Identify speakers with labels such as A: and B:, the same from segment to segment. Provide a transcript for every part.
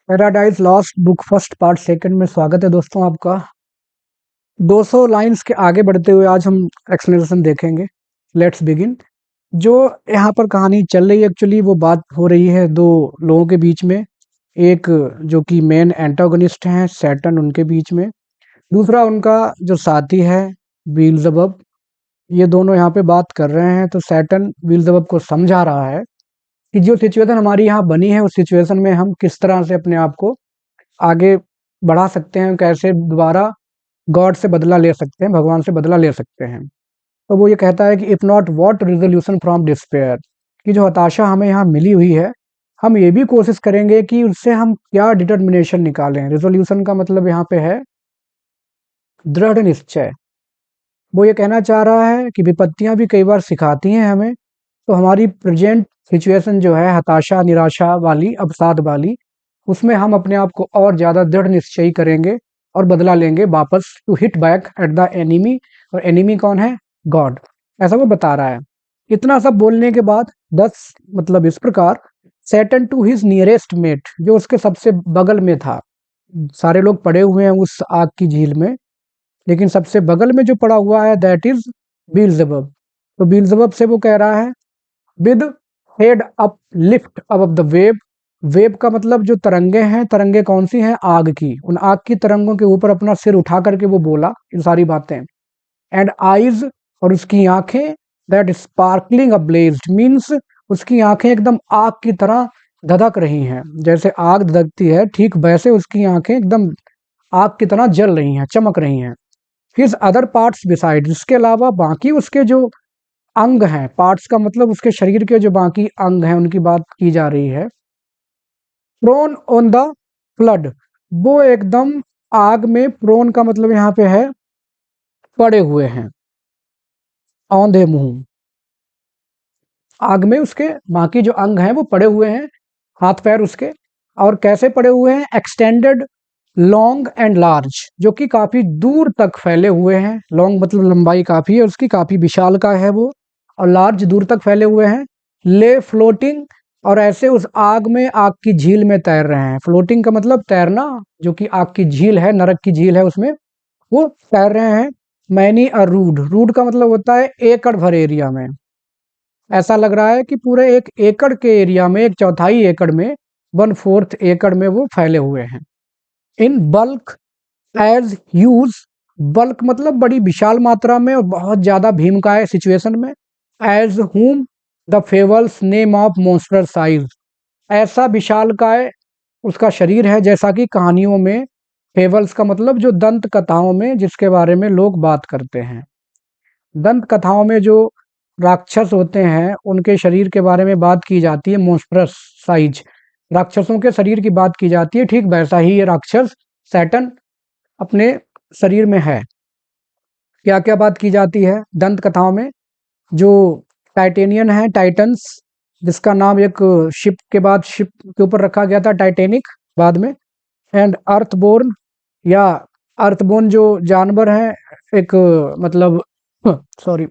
A: Paradise lost book first part second में स्वागत है दोस्तों आपका। 200 लाइंस के आगे बढ़ते हुए आज हम एक्सप्लेनेशन देखेंगे। Let's begin. जो यहाँ पर कहानी चल रही है एक्चुअली वो बात हो रही है दो लोगों के बीच में। एक जो कि मेन एंटागोनिस्ट हैं सैटर्न, उनके बीच में। दूसरा उनका जो साथी है बील्ज़ेबब। ये दोनों यहाँ पे बात कर रहे हैं तो सैटर्न बील्ज़ेबब को समझा रहा है कि जो सिचुएशन हमारी यहाँ बनी है उस सिचुएशन में हम किस तरह से अपने आप को आगे बढ़ा सकते हैं, कैसे दोबारा गॉड से बदला ले सकते हैं, भगवान से बदला ले सकते हैं। तो वो ये कहता है कि if not what resolution from despair, कि जो हताशा हमें यहाँ मिली हुई है हम ये भी कोशिश करेंगे कि उससे हम क्या डिटर्मिनेशन निकालें। रिजोल्यूशन का मतलब यहाँ पे है दृढ़ निश्चय। वो ये कहना चाह रहा है कि विपत्तियां भी कई बार सिखाती हैं हमें। तो हमारी प्रेजेंट सिचुएशन जो है हताशा निराशा वाली अवसाद वाली, उसमें हम अपने आप को और ज़्यादा दृढ़ निश्चयी करेंगे और बदला लेंगे वापस, to hit back at the enemy. और एनिमी कौन है? गॉड। ऐसा वो बता रहा है। इतना सब बोलने के बाद 10 मतलब इस प्रकार Satan to his nearest mate, जो उसके सबसे बगल में था। सारे लोग पड़े हुए हैं उस आग की झील में, लेकिन सबसे बगल में जो पड़ा हुआ है दैट इज बील्ज़ेबब। तो बील्ज़ेबब से वो कह रहा है with head up lift above the wave. Wave का मतलब जो तरंगे हैं, तरंगे कौन सी हैं? आग की। उन आग की तरंगों के ऊपर अपना सिर उठा करके वो बोला ये सारी बातें। एंड आईज, और उसकी आंखें, दैट स्पार्कलिंग अब्लेज्ड, मीन्स उसकी आंखें एकदम आग की तरह धधक रही हैं। जैसे आग धधकती है ठीक वैसे उसकी आंखें एकदम आग की तरह जल रही हैं, चमक रही हैं। हिज अदर पार्ट्स बिसाइड, इसके अलावा बाकी उसके जो अंग हैं, पार्ट्स का मतलब उसके शरीर के जो बाकी अंग हैं उनकी बात की जा रही है। प्रोन ऑन द फ्लड, वो एकदम आग में, प्रोन का मतलब यहाँ पे है पड़े हुए हैं। औंधे मुंह, आग में उसके बाकी जो अंग हैं वो पड़े हुए हैं, हाथ पैर उसके। और कैसे पड़े हुए हैं? एक्सटेंडेड लॉन्ग एंड लार्ज, जो कि काफी दूर तक फैले हुए हैं। लॉन्ग मतलब लंबाई काफी है उसकी, काफी विशाल का है वो। और लार्ज दूर तक फैले हुए हैं। ले फ्लोटिंग, और ऐसे उस आग में, आग की झील में तैर रहे हैं। फ्लोटिंग का मतलब तैरना, जो कि आग की झील है, नरक की झील है, उसमें वो तैर रहे हैं। मैनी अ रूड, रूड का मतलब होता है एकड़ भर एरिया में। ऐसा लग रहा है कि पूरे 1 एकड़ के एरिया में, 1/4 एकड़ में, 1/4 एकड़ में वो फैले हुए हैं। In bulk as huge, bulk मतलब बड़ी विशाल मात्रा में और बहुत ज्यादा भीमकाय सिचुएशन में। As whom the fables name of monster size, ऐसा विशालकाय उसका शरीर है जैसा कि कहानियों में, फेवल्स का मतलब जो दंत कथाओं में जिसके बारे में लोग बात करते हैं। दंत कथाओं में जो राक्षस होते हैं उनके शरीर के बारे में बात की जाती है, मॉन्स्ट्रस साइज, राक्षसों के शरीर की बात की जाती है। ठीक वैसा ही ये राक्षस सैटर्न अपने शरीर में है। क्या क्या बात की जाती है दंत कथाओं में? जो टाइटेनियन है, टाइटन्स, जिसका नाम एक शिप के बाद शिप के ऊपर रखा गया था, टाइटेनिक, बाद में। एंड अर्थबोर्न, या अर्थबोर्न जो जानवर है, एक मतलब सॉरी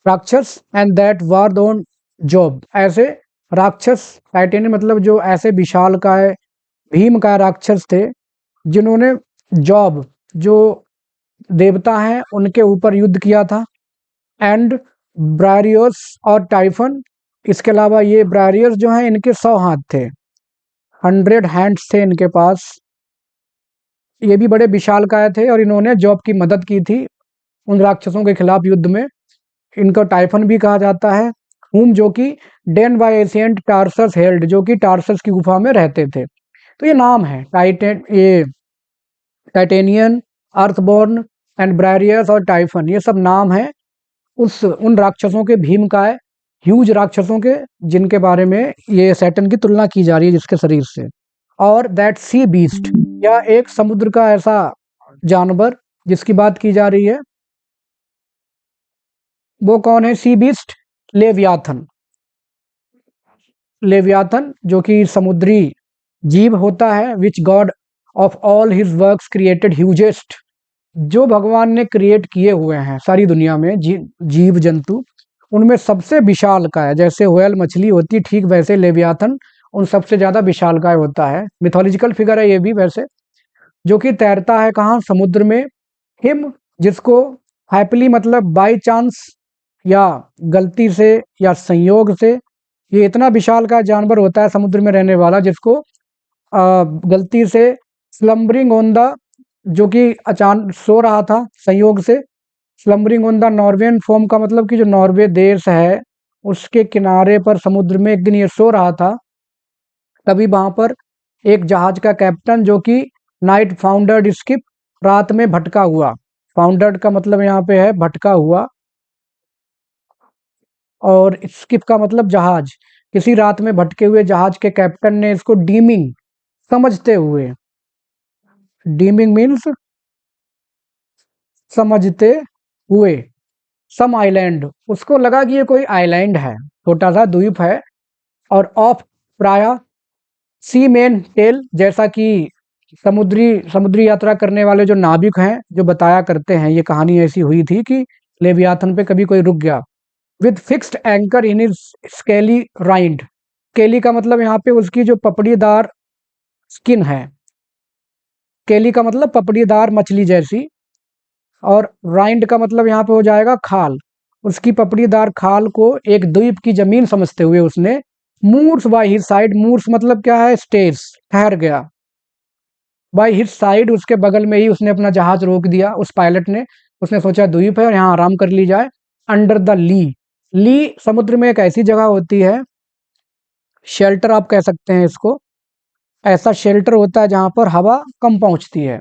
A: राक्षस। And that war on job, ऐसे राक्षस टाइटेनियन मतलब जो ऐसे विशाल का है, भीम का राक्षस थे जिन्होंने जॉब, जो देवता हैं, उनके ऊपर युद्ध किया था। एंड ब्रारियस और टाइफन, इसके अलावा ये ब्रारियस जो हैं इनके 100 हाथ थे, 100 हैंड्स थे इनके पास। ये भी बड़े विशालकाय थे और इन्होंने जॉब की मदद की थी उन राक्षसों के खिलाफ युद्ध में। इनको टाइफन भी कहा जाता है। हुम, जो कि den by ancient Tarsus held, जो कि टार्सस की गुफा में रहते थे। तो ये नाम है ये टाइटेनियन, अर्थबॉर्न एंड ब्रारियस और टाइफन, ये सब नाम है उन राक्षसों के, भीमकाय ह्यूज राक्षसों के, जिनके बारे में ये सैटर्न की तुलना की जा रही है जिसके शरीर से। और दैट सी बीस्ट, या एक समुद्र का ऐसा जानवर जिसकी बात की जा रही है, वो कौन है? सी बीस्ट, लेवियाथन। लेवियाथन जो कि समुद्री जीव होता है, which God of all his works created hugest, जो भगवान ने क्रिएट किए हुए हैं सारी दुनिया में जीव जंतु, उनमें सबसे विशाल का है। जैसे व्हेल मछली होती ठीक वैसे लेवियाथन उन सबसे ज़्यादा विशालकाय होता है। मिथोलॉजिकल फिगर है ये भी वैसे, जो कि तैरता है कहाँ? समुद्र में। हिम, जिसको हैप्पीली मतलब बाय चांस या गलती से या संयोग से, ये इतना विशालकाय जानवर होता है समुद्र में रहने वाला, जिसको गलती से स्लम्बरिंग ऑन द, जो कि अचानक सो रहा था संयोग से, स्लम्बरिंग ऑन द नॉर्वेन फोम का मतलब कि जो नॉर्वे देश है उसके किनारे पर समुद्र में एक दिन ये सो रहा था। तभी वहां पर एक जहाज का कैप्टन, जो कि नाइट फाउंडर्ड स्किप, रात में भटका हुआ, फाउंडर्ड का मतलब यहाँ पे है भटका हुआ, और स्किप का मतलब जहाज, किसी रात में भटके हुए जहाज के कैप्टन ने इसको डीमिंग समझते हुए, डीमिंग मीन्स समझते हुए, सम आइलैंड, उसको लगा कि ये कोई आइलैंड है, छोटा सा द्वीप है, और ऑफ प्राय सी मेन टेल, जैसा कि समुद्री समुद्री यात्रा करने वाले जो नाविक हैं जो बताया करते हैं, ये कहानी ऐसी हुई थी कि लेवियाथन पे कभी कोई रुक गया। With fixed anchor in his scaly rind, scaly का मतलब यहाँ पे उसकी जो पपड़ीदार स्किन है, स्केली का मतलब पपड़ीदार मछली जैसी, और राइंड का मतलब यहाँ पे हो जाएगा खाल, उसकी पपड़ीदार खाल को एक द्वीप की जमीन समझते हुए उसने moors by his side, moors मतलब क्या है? स्टेज, ठहर गया, बाय हिज साइड, उसके बगल में ही उसने अपना जहाज रोक दिया उस पायलट ने, उसने सोचा द्वीप है और यहाँ आराम कर ली जाए। अंडर द ली, ली समुद्र में एक ऐसी जगह होती है, शेल्टर आप कह सकते हैं इसको, ऐसा शेल्टर होता है जहां पर हवा कम पहुंचती है।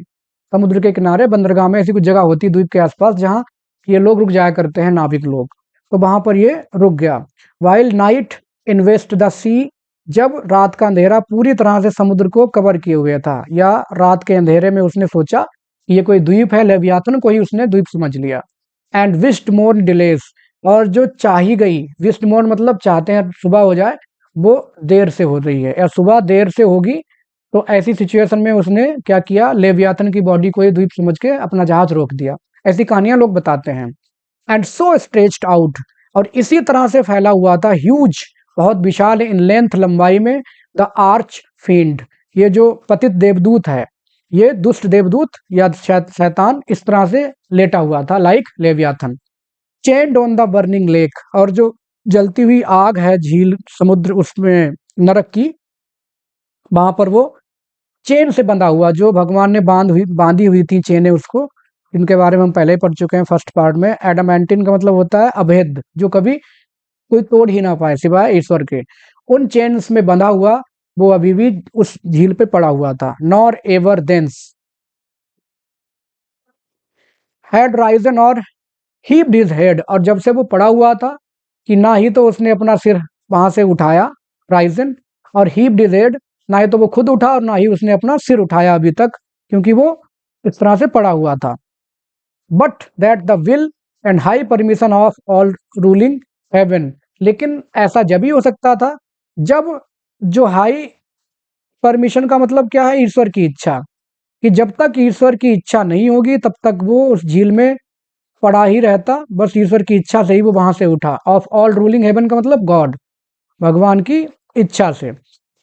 A: समुद्र के किनारे बंदरगाह में ऐसी कुछ जगह होती है द्वीप के आसपास जहां ये लोग रुक जाया करते हैं, नाविक लोग, तो वहां पर ये रुक गया। वाइल नाइट इन्वेस्ट द सी, जब रात का अंधेरा पूरी तरह से समुद्र को कवर किए हुए था, या रात के अंधेरे में उसने सोचा कि ये कोई द्वीप है, लेवियाथन को ही उसने द्वीप समझ लिया। एंड विस्ट मोर डिलेस, और जो चाही गई, विस्ट मोर मतलब चाहते हैं सुबह हो जाए, वो देर से हो रही है, या सुबह देर से होगी, तो ऐसी सिचुएशन में उसने क्या किया? लेवियाथन की बॉडी को ही द्वीप समझ के अपना जहाज रोक दिया। ऐसी कहानियां लोग बताते हैं। एंड सो स्ट्रेच्ड आउट, और इसी तरह से फैला हुआ था, ह्यूज, बहुत विशाल इन लेंथ, लंबाई में, द आर्च फील्ड, ये जो पतित देवदूत है, ये दुष्ट देवदूत या शैतान, इस तरह से लेटा हुआ था, like Leviathan. Chained on the burning lake, और जो जलती हुई आग है, झील, समुद्र, उसमें नरक की, वहां पर वो चेन से बंधा हुआ, जो भगवान ने बांधी हुई थी चेनें उसको, इनके बारे में हम पहले ही पढ़ चुके हैं फर्स्ट पार्ट में। एडामेंटिन का मतलब होता है अभेद, जो कभी कोई तोड़ ही ना पाए सिवाय ईश्वर के, उन चेन्स में बंधा हुआ वो अभी भी उस झील पे पड़ा हुआ था। Nor ever thence had risen और हीप्ड हिज हेड, और जब से वो पड़ा हुआ था कि ना ही तो उसने अपना सिर वहां से उठाया, राइजन, और हीप्ड हिज हेड, ना ही तो वो खुद उठा और ना ही उसने अपना सिर उठाया अभी तक, क्योंकि वो इस तरह से पड़ा हुआ था। But that the will and high permission of all ruling heaven, लेकिन ऐसा जब ही हो सकता था जब जो हाई परमिशन का मतलब क्या है? ईश्वर की इच्छा, कि जब तक ईश्वर की इच्छा नहीं होगी तब तक वो उस झील में पड़ा ही रहता, बस ईश्वर की इच्छा से ही वो वहां से उठा। ऑफ ऑल रूलिंग हेवन का मतलब गॉड, भगवान की इच्छा से।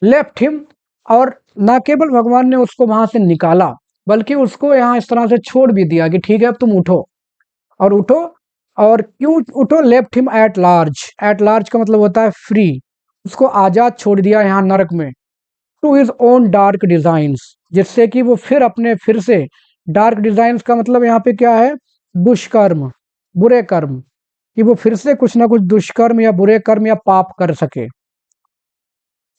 A: लेफ्ट हिम, और ना केवल भगवान ने उसको वहां से निकाला, बल्कि उसको यहाँ इस तरह से छोड़ भी दिया कि ठीक है अब तुम उठो, और उठो, और क्यों उठो? Left him at large, at large का मतलब होता है फ्री, उसको आजाद छोड़ दिया यहाँ नरक में। To his own dark designs, जिससे कि वो फिर से, डार्क डिजाइन्स का मतलब यहाँ पे क्या है? दुष्कर्म, बुरे कर्म, कि वो फिर से कुछ ना कुछ दुष्कर्म या बुरे कर्म या पाप कर सके,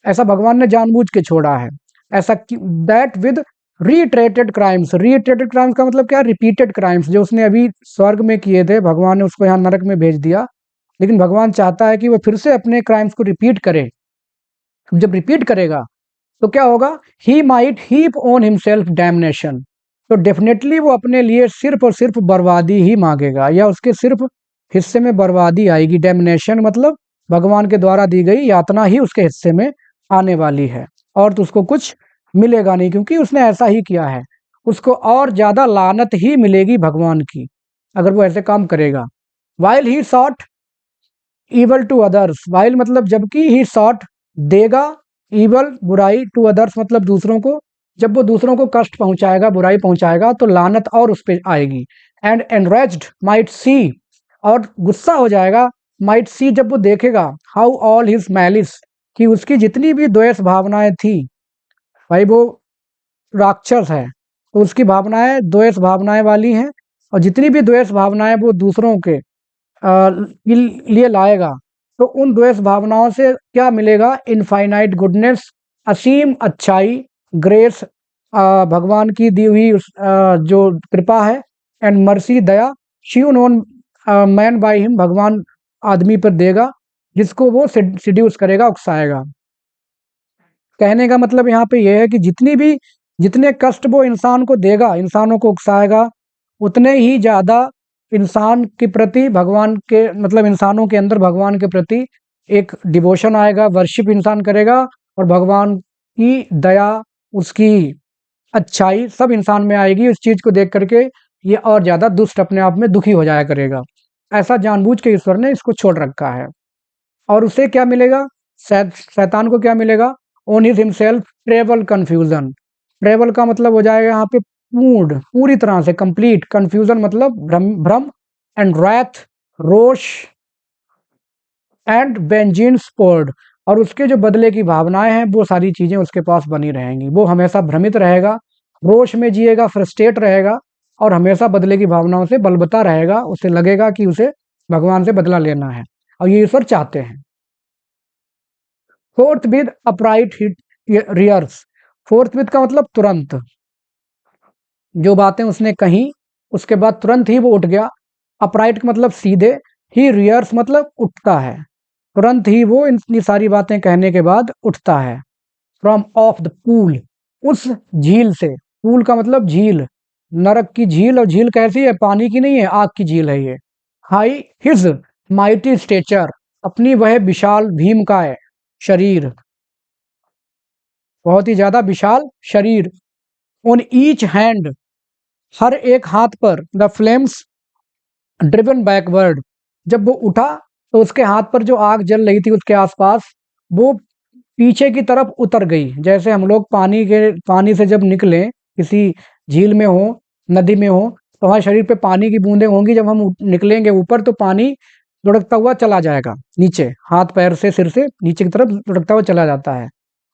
A: ऐसा भगवान ने जानबूझ के छोड़ा है। ऐसा that with reiterated crimes, reiterated crimes का मतलब क्या? रिपीटेड क्राइम्स, जो उसने अभी स्वर्ग में किए थे, भगवान ने उसको यहाँ नरक में भेज दिया, लेकिन भगवान चाहता है कि वो फिर से अपने क्राइम्स को रिपीट करे। जब रिपीट करेगा तो क्या होगा? He might heap on himself damnation, तो डेफिनेटली वो अपने लिए सिर्फ और सिर्फ बर्बादी ही मांगेगा, या उसके सिर्फ हिस्से में बर्बादी आएगी। डैमनेशन मतलब भगवान के द्वारा दी गई यातना ही उसके हिस्से में आने वाली है, और तो उसको कुछ मिलेगा नहीं, क्योंकि उसने ऐसा ही किया है। उसको और ज्यादा लानत ही मिलेगी भगवान की अगर वो ऐसे काम करेगा। While he sought evil to others, while मतलब जबकि ही सॉट देगा ईवल बुराई, टू अदर्स मतलब दूसरों को, जब वो दूसरों को कष्ट पहुंचाएगा, बुराई पहुंचाएगा तो लानत और उस पे आएगी। एंड एनरेज्ड माइट सी, और गुस्सा हो जाएगा, माइट सी जब वो देखेगा, हाउ ऑल हिज मैलिस, कि उसकी जितनी भी द्वेष भावनाएं थी, भाई वो राक्षस है तो उसकी भावनाएं द्वेष भावनाएं वाली हैं, और जितनी भी द्वेष भावनाएं वो दूसरों के लिए लाएगा, तो उन द्वेष भावनाओं से क्या मिलेगा, इनफाइनाइट गुडनेस, असीम अच्छाई, ग्रेस भगवान की दी हुई जो कृपा है, and mercy Daya, she known man by him, भगवान आदमी पर देगा जिसको वो सिड्यूस करेगा, उकसाएगा। कहने का मतलब यहाँ पे ये है कि जितने कष्ट वो इंसान को देगा, इंसानों को उकसाएगा, उतने ही ज़्यादा इंसान के प्रति भगवान के मतलब इंसानों के अंदर भगवान के प्रति एक डिवोशन आएगा, वर्शिप इंसान करेगा, और भगवान की दया, उसकी अच्छाई सब इंसान में आएगी। उस चीज़ को देख करके ये और ज़्यादा दुष्ट अपने आप में दुखी हो जाया करेगा। ऐसा जानबूझ के ईश्वर ने इसको छोड़ रखा है। और उसे क्या मिलेगा, शैतान को क्या मिलेगा, own his himself travel confusion. Travel का मतलब हो जाएगा यहाँ पे पूर्ण, पूरी तरह से कंप्लीट, कन्फ्यूजन मतलब भ्रम, एंड रैथ, रोष, एंड वेंजेंस पोर्ड, और उसके जो बदले की भावनाएं हैं वो सारी चीजें उसके पास बनी रहेंगी। वो हमेशा भ्रमित रहेगा, रोष में जिएगा, फ्रस्ट्रेट रहेगा, और हमेशा बदले की भावनाओं से बलबता रहेगा। उसे लगेगा कि उसे भगवान से बदला लेना है, और ये ईश्वर चाहते हैं। Forthwith upright rears, forthwith का मतलब तुरंत, जो बातें उसने कही उसके बाद तुरंत ही वो उठ गया। अपराइट का मतलब सीधे, ही रियर्स मतलब उठता है, तुरंत ही वो इतनी सारी बातें कहने के बाद उठता है। फ्रॉम ऑफ द पूल, उस झील से, पूल का मतलब झील, नरक की झील, और झील कैसी है, पानी की नहीं है, आग की झील है ये। हाई हिज माइटी स्टेचर, अपनी वह विशाल भीमकाय शरीर, बहुत ही ज्यादा विशाल शरीर। ऑन ईच हैंड, हर एक हाथ पर, द फ्लेम्स ड्रिवन बैकवर्ड, जब वो उठा तो उसके हाथ पर जो आग जल रही थी उसके आसपास, वो पीछे की तरफ उतर गई। जैसे हम लोग पानी से जब निकलें, किसी झील में हो, नदी में हो, तो हमारे शरीर पे पानी की बूंदें होंगी, जब हम निकलेंगे ऊपर तो पानी लुढ़कता हुआ चला जाएगा नीचे, हाथ पैर से सिर से नीचे की तरफ लुढ़कता हुआ चला जाता है।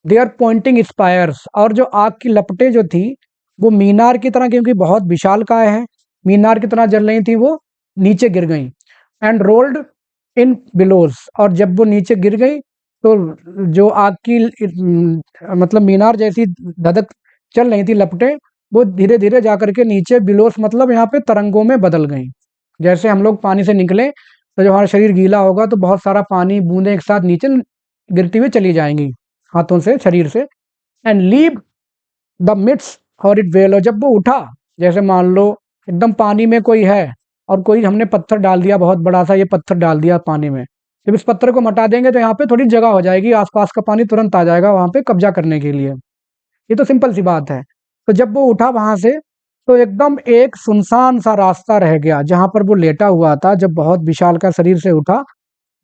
A: दे आर पॉइंटिंग स्पायर्स, और जो आग की लपटें जो थी वो मीनार की तरह, क्योंकि बहुत विशालकाय है, मीनार की तरह जल रही थी, वो नीचे गिर गई। एंड रोल्ड इन बिलोज, और जब वो नीचे गिर गई तो जो आग की मतलब मीनार जैसी धधक चल रही थी लपटें, वो धीरे धीरे जाकर के नीचे, बिलोस मतलब यहाँ पे तरंगों में बदल गई। जैसे हम लोग पानी से निकले तो जब हमारा शरीर गीला होगा तो बहुत सारा पानी बूंदें एक साथ नीचे गिरती हुई चली जाएंगी हाथों से, शरीर से। एंड लीव द मिट्स और इट वेल, और जब वो उठा, जैसे मान लो एकदम पानी में कोई है और कोई हमने पत्थर डाल दिया, बहुत बड़ा सा ये पत्थर डाल दिया पानी में, जब इस पत्थर को हटा देंगे तो यहाँ पे थोड़ी जगह हो जाएगी, आसपास का पानी तुरंत आ जाएगा वहां पे कब्जा करने के लिए। ये तो सिंपल सी बात है। तो जब वो उठा वहां से तो एकदम एक सुनसान सा रास्ता रह गया जहां पर वो लेटा हुआ था। जब बहुत विशाल का शरीर से उठा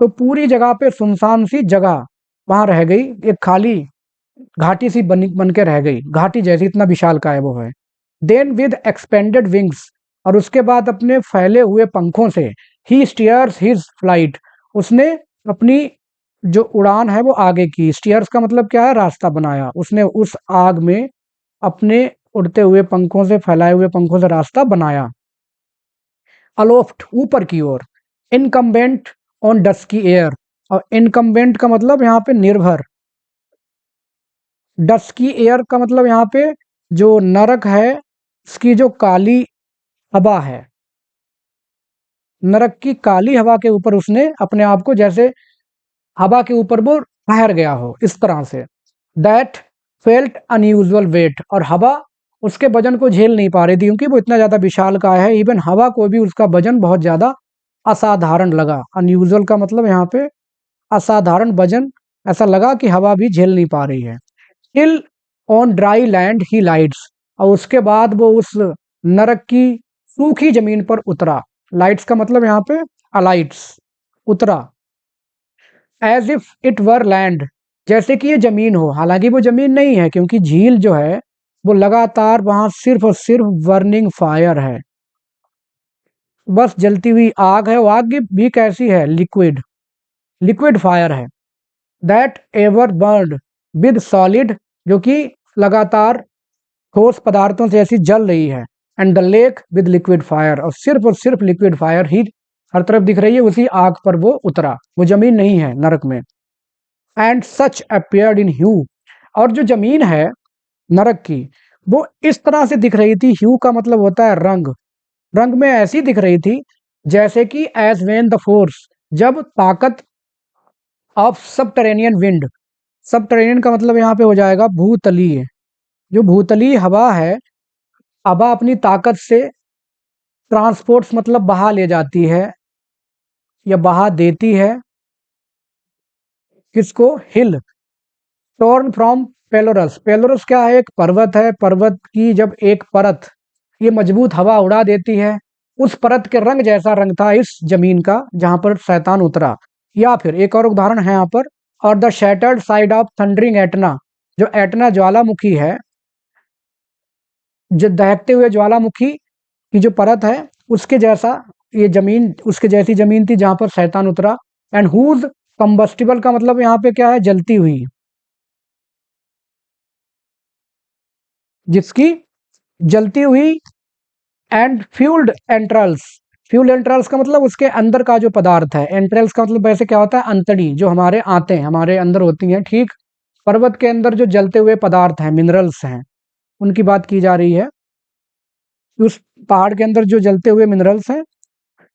A: तो पूरी जगह पे सुनसान सी जगह वहां रह गई, एक खाली घाटी सी बन के रह गई, घाटी जैसी, इतना विशाल का है वो है। देन विद एक्सपेंडेड विंग्स, और उसके बाद अपने फैले हुए पंखों से, ही स्टीयर्स हिज फ्लाइट, उसने अपनी जो उड़ान है वो आगे की, स्टीयर्स का मतलब क्या है, रास्ता बनाया, उसने उस आग में अपने उड़ते हुए पंखों से, फैलाए हुए पंखों से रास्ता बनाया। अलोफ्ट, ऊपर की ओर। इनकम्बेंट ऑन डस्की एयर, और इनकम्बेंट का मतलब यहाँ पे निर्भर, डस्की एयर का मतलब यहाँ पे जो नरक है उसकी जो काली हवा है, नरक की काली हवा के ऊपर उसने अपने आप को, जैसे हवा के ऊपर वो ठहर गया हो, इस तरह से। दैट फेल्ट अनयूजुअल वेट, और हवा उसके वजन को झेल नहीं पा रही थी क्योंकि वो इतना ज्यादा विशाल का है। इवन हवा को भी उसका वजन बहुत ज्यादा असाधारण लगा। अनयूजुअल का मतलब यहाँ पे असाधारण वजन, ऐसा लगा कि हवा भी झेल नहीं पा रही है। Till on dry land he lights, और उसके बाद वो उस नरक की सूखी जमीन पर उतरा। लाइट्स का मतलब यहाँ पे अलाइट्स, उतरा। As if it were land, जैसे कि ये जमीन हो, हालांकि वो जमीन नहीं है क्योंकि झील जो है वो लगातार वहां सिर्फ और सिर्फ बर्निंग फायर है, बस जलती हुई आग है। वो आग भी कैसी है, लिक्विड, लिक्विड फायर है। That ever burn with solid, जो कि लगातार ठोस पदार्थों से ऐसी जल रही है। And the lake with liquid fire, और सिर्फ लिक्विड फायर ही हर तरफ दिख रही है, उसी आग पर वो उतरा, वो जमीन नहीं है नरक में। एंड सच अपियर्ड इन ह्यू, और जो जमीन है नरक की वो इस तरह से दिख रही थी, ह्यू का मतलब होता है रंग, रंग में ऐसी दिख रही थी जैसे कि एज वेन द फोर्स, जब ताकत ऑफ सबटरेनियन विंड, सबटरेनियन का मतलब यहाँ पे हो जाएगा भूतलीय, जो भूतलीय हवा है, हवा अपनी ताकत से ट्रांसपोर्ट्स मतलब बहा ले जाती है या बहा देती है किसको, हिल, टॉर्न फ्रॉम पेलोरस। पेलोरस क्या है, एक पर्वत है, पर्वत की जब एक परत ये मजबूत हवा उड़ा देती है, उस परत के रंग जैसा रंग था इस जमीन का जहां पर शैतान उतरा। या फिर एक और उदाहरण है यहाँ पर, और the shattered side of thundering Etna, जो एटना ज्वालामुखी है, जो दहकते हुए ज्वालामुखी की जो परत है उसके जैसा ये जमीन, उसके जैसी जमीन थी जहां पर शैतान उतरा। एंड हुज कंबस्टिबल का मतलब यहाँ पे क्या है, जलती हुई, जिसकी जलती हुई। एंड फ्यूल्ड एंट्रल्स, फ्यूल एंट्रल्स का मतलब उसके अंदर का जो पदार्थ है, एंट्रल्स का मतलब वैसे क्या होता है, अंतड़ी, जो हमारे आते हैं हमारे अंदर होती हैं, ठीक। पर्वत के अंदर जो जलते हुए पदार्थ हैं, मिनरल्स हैं, उनकी बात की जा रही है। उस पहाड़ के अंदर जो जलते हुए मिनरल्स हैं,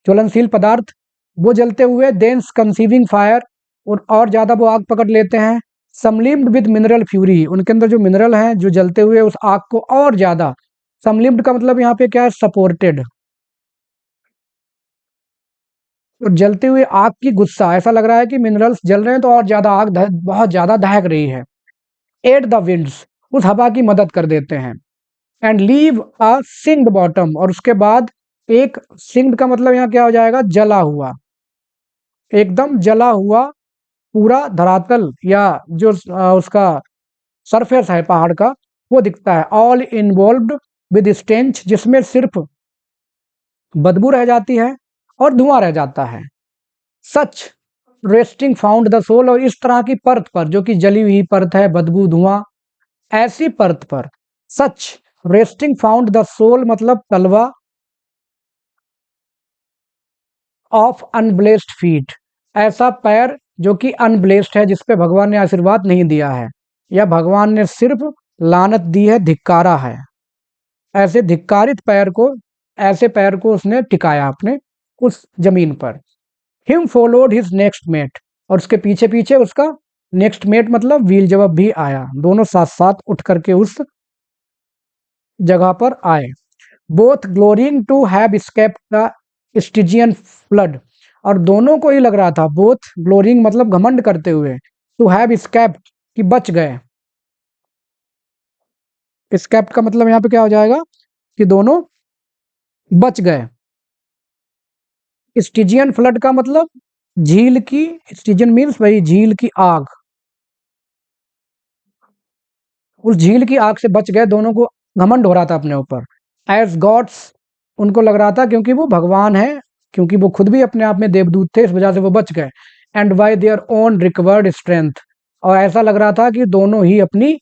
A: ज्वलनशील पदार्थ, वो जलते हुए देंस कंसीविंग फायर, और ज्यादा वो आग पकड़ लेते हैं। समलिम्ड विद मिनरल फ्यूरी, उनके अंदर जो मिनरल हैं जो जलते हुए उस आग को और ज्यादा, समलिम्ड का मतलब यहाँ पे क्या है, सपोर्टेड, तो जलते हुए आग की गुस्सा, ऐसा लग रहा है कि मिनरल्स जल रहे हैं तो और ज्यादा आग बहुत ज्यादा दहक रही है। एट द विंड्स, उस हवा की मदद कर देते हैं। एंड लीव अ सिंग्ड बॉटम, और उसके बाद एक, सिंग्ड का मतलब यहाँ क्या हो जाएगा, जला हुआ, एकदम जला हुआ पूरा धरातल, या जो उसका सरफेस है पहाड़ का वो दिखता है। ऑल इन्वॉल्व्ड विद स्टेंच, जिसमें सिर्फ बदबू रह जाती है और धुआं रह जाता है। सच रेस्टिंग फाउंड द सोल, और इस तरह की परत पर, जो कि जली हुई परत है, बदबू धुआं, ऐसी परत पर सच रेस्टिंग फाउंड द सोल मतलब तलवा ऑफ अनब्लेस्ड फीट, ऐसा पैर जो कि अनब्लेस्ड है, जिसपे भगवान ने आशीर्वाद नहीं दिया है, या भगवान ने सिर्फ लानत दी है, धिक्कारा है, ऐसे धिक्कारित पैर को, ऐसे पैर को उसने टिकाया अपने उस जमीन पर। Him followed his next mate, और उसके पीछे पीछे उसका नेक्स्ट मेट मतलब व्हील जवाब भी आया, दोनों साथ साथ उठ करके उस जगह पर आए। Both glorying to have scaped the Stygian flood, और दोनों को ही लग रहा था, बोथ ग्लोरिंग मतलब घमंड करते हुए, टू हैव स्केप्ड कि बच गए, स्केप्ड का मतलब यहाँ पे क्या हो जाएगा कि दोनों बच गए। स्टिजियन फ्लड का मतलब झील की, स्टिजियन मीन्स वही झील की आग, उस झील की आग से बच गए, दोनों को घमंड हो रहा था अपने ऊपर। एज गॉड्स, उनको लग रहा था क्योंकि वो भगवान है, क्योंकि वो खुद भी अपने आप में देवदूत थे, इस वजह से वो बच गए। And bye their own recovered strength, और ऐसा लग रहा था कि दोनों ही अपनी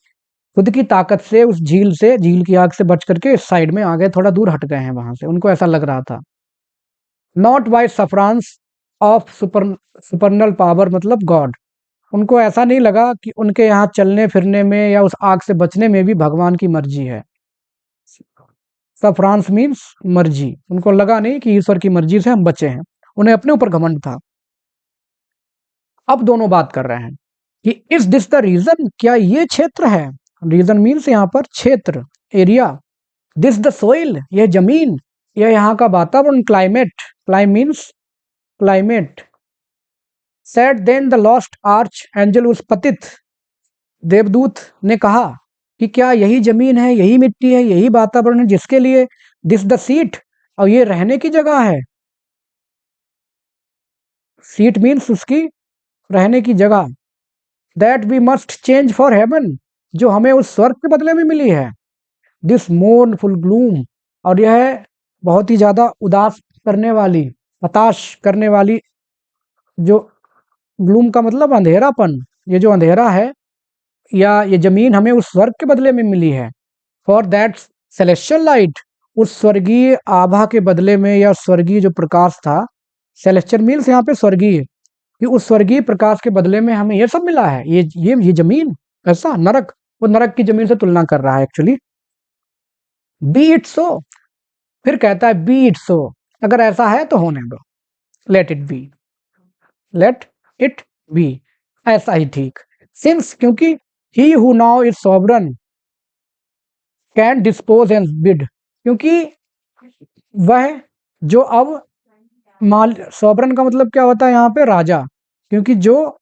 A: खुद की ताकत से उस झील से, झील की आग से बच करके इस साइड में आ गए, थोड़ा दूर हट गए हैं वहां से, उनको ऐसा लग रहा था। Not by sufferance of supernal power मतलब गॉड, उनको ऐसा नहीं लगा कि उनके यहाँ चलने फिरने में या उस आग से बचने में भी भगवान की मर्जी है। सफरांस मीन्स मर्जी, उनको लगा नहीं कि ईश्वर की मर्जी से हम बचे हैं, उन्हें अपने ऊपर घमंड था। अब दोनों बात कर रहे हैं कि इज दिस द रीजन, क्या ये क्षेत्र है, रीजन मीन्स यहाँ पर क्षेत्र, एरिया। दिस द सोइल, यह जमीन, यह यहाँ का वातावरण, climate, clime means climate. Said then the lost archangel, उस पतित देवदूत ने कहा कि क्या यही जमीन है, यही मिट्टी है, यही वातावरण है जिसके लिए, दिस द सीट, और ये रहने की जगह है। सीट मीन्स उसकी रहने की जगह, that we must change for heaven, जो हमें उस स्वर्ग के बदले में मिली है। दिस मोurnful ग्लूम, और यह बहुत ही ज़्यादा उदास करने वाली, हताश करने वाली, जो ग्लूम का मतलब अंधेरापन, ये जो अंधेरा है या ये ज़मीन हमें उस स्वर्ग के बदले में मिली है। फॉर दैट सेलेस्टियल लाइट, उस स्वर्गीय आभा के बदले में, या स्वर्गीय जो प्रकाश था, सेलेस्टियल मीन्स यहाँ पे स्वर्गीय, कि उस स्वर्गीय प्रकाश के बदले में हमें ये सब मिला है, ये ज़मीन, ऐसा नरक, वो नरक की ज़मीन से तुलना कर रहा है एक्चुअली। बी इट सो, फिर कहता है बी इट सो, अगर ऐसा है तो होने दो, let it be, let it be, ऐसा ही ठीक। सिंस, क्योंकि he who now is sovereign can dispose and bid, क्योंकि वह जो अब माल, सॉवरन का मतलब क्या होता है यहाँ पे, राजा, क्योंकि जो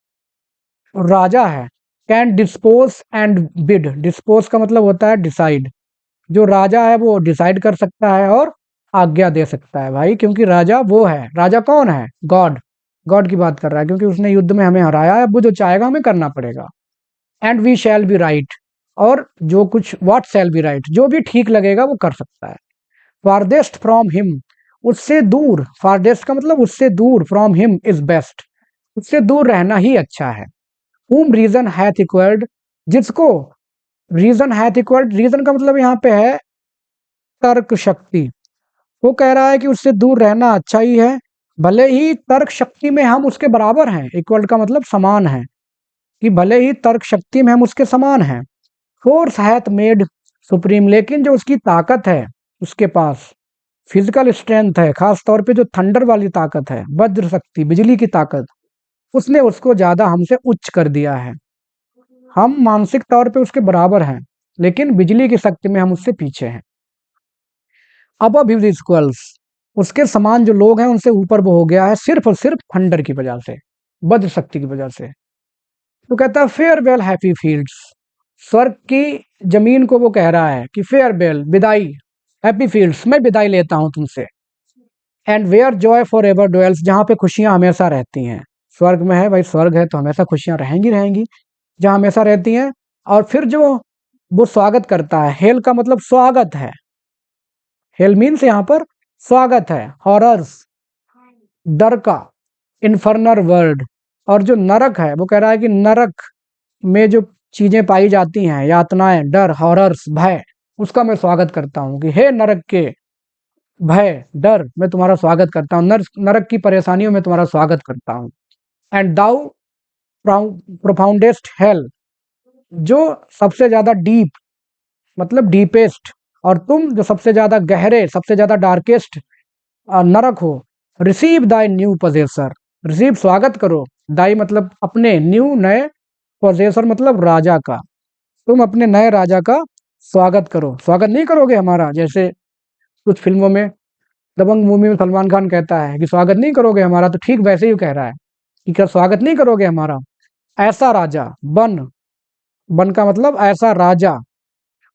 A: राजा है, can dispose and bid, dispose का मतलब होता है डिसाइड, जो राजा है वो डिसाइड कर सकता है और आज्ञा दे सकता है भाई, क्योंकि राजा वो है। राजा कौन है? गॉड, गॉड की बात कर रहा है, क्योंकि उसने युद्ध में हमें हराया है, अब वो जो चाहेगा हमें करना पड़ेगा। And we shall be right, और जो कुछ, व्हाट शैल बी राइट, जो भी ठीक लगेगा वो कर सकता है। फारदेस्ट फ्रॉम हिम, उससे दूर, फारदेस्ट का मतलब उससे दूर, फ्रॉम हिम इज बेस्ट, उससे दूर रहना ही अच्छा है। whom रीजन हैथ इक्वल्ड, जिसको रीजन हैथ इक्वल्ड, रीजन का मतलब यहाँ पे है तर्क शक्ति, वो कह रहा है कि उससे दूर रहना अच्छा ही है, भले ही तर्क शक्ति में हम उसके बराबर हैं, इक्वल का मतलब समान है, कि भले ही तर्क शक्ति में हम उसके समान हैं। फोर्स हैथ मेड सुप्रीम, लेकिन जो उसकी ताकत है, उसके पास फिजिकल स्ट्रेंथ है, खास तौर पे जो थंडर वाली ताकत है, वज्र शक्ति, बिजली की ताकत, उसने उसको ज्यादा हमसे उच्च कर दिया है। हम मानसिक तौर पे उसके बराबर हैं, लेकिन बिजली की शक्ति में हम उससे पीछे हैं। अबव हिज इक्वल्स, उसके समान जो लोग हैं उनसे ऊपर वो हो गया है, सिर्फ और सिर्फ थंडर की वजह से, वज्र शक्ति की वजह से। तो कहता है फेयरवेल हैप्पी फील्ड्स, स्वर्ग की जमीन को वो कह रहा है कि फेयरवेल, विदाई, हैप्पी फील्ड्स, मैं विदाई लेता हूं तुमसे। And where joy forever dwells, जहाँ पे खुशियां हमेशा रहती हैं, स्वर्ग में है भाई, स्वर्ग है तो हमेशा खुशियां रहेंगी रहेंगी, जहाँ हमेशा रहती हैं। और फिर जो वो स्वागत करता है, हेल का मतलब स्वागत है, हेल मीन्स यहाँ पर स्वागत है, हॉरर्स, डर का, इन्फर्नर वर्ड, और जो नरक है, वो कह रहा है कि नरक में जो चीजें पाई जाती हैं, यातनाएं, डर, हॉरर्स, भय, उसका मैं स्वागत करता हूँ, कि हे नरक के भय, डर, मैं तुम्हारा स्वागत करता हूँ, नरक की परेशानियों में तुम्हारा स्वागत करता हूँ। एंड दाउ प्रोफाउंडेस्ट हेल, जो सबसे ज्यादा डीप, मतलब डीपेस्ट, और तुम जो सबसे ज्यादा गहरे, सबसे ज्यादा डार्केस्ट नरक हो, रिसीव दाई न्यू पोजेसर, रिसीव स्वागत करो, दाई मतलब अपने, न्यू नए, पोजेसर मतलब राजा का, तुम अपने नए राजा का स्वागत करो। स्वागत नहीं करोगे हमारा, जैसे कुछ फिल्मों में, दबंग मूवी में सलमान खान कहता है कि स्वागत नहीं करोगे हमारा, तो ठीक वैसे ही कह रहा है कि क्या स्वागत नहीं करोगे हमारा। ऐसा राजा बन, बन का मतलब ऐसा राजा,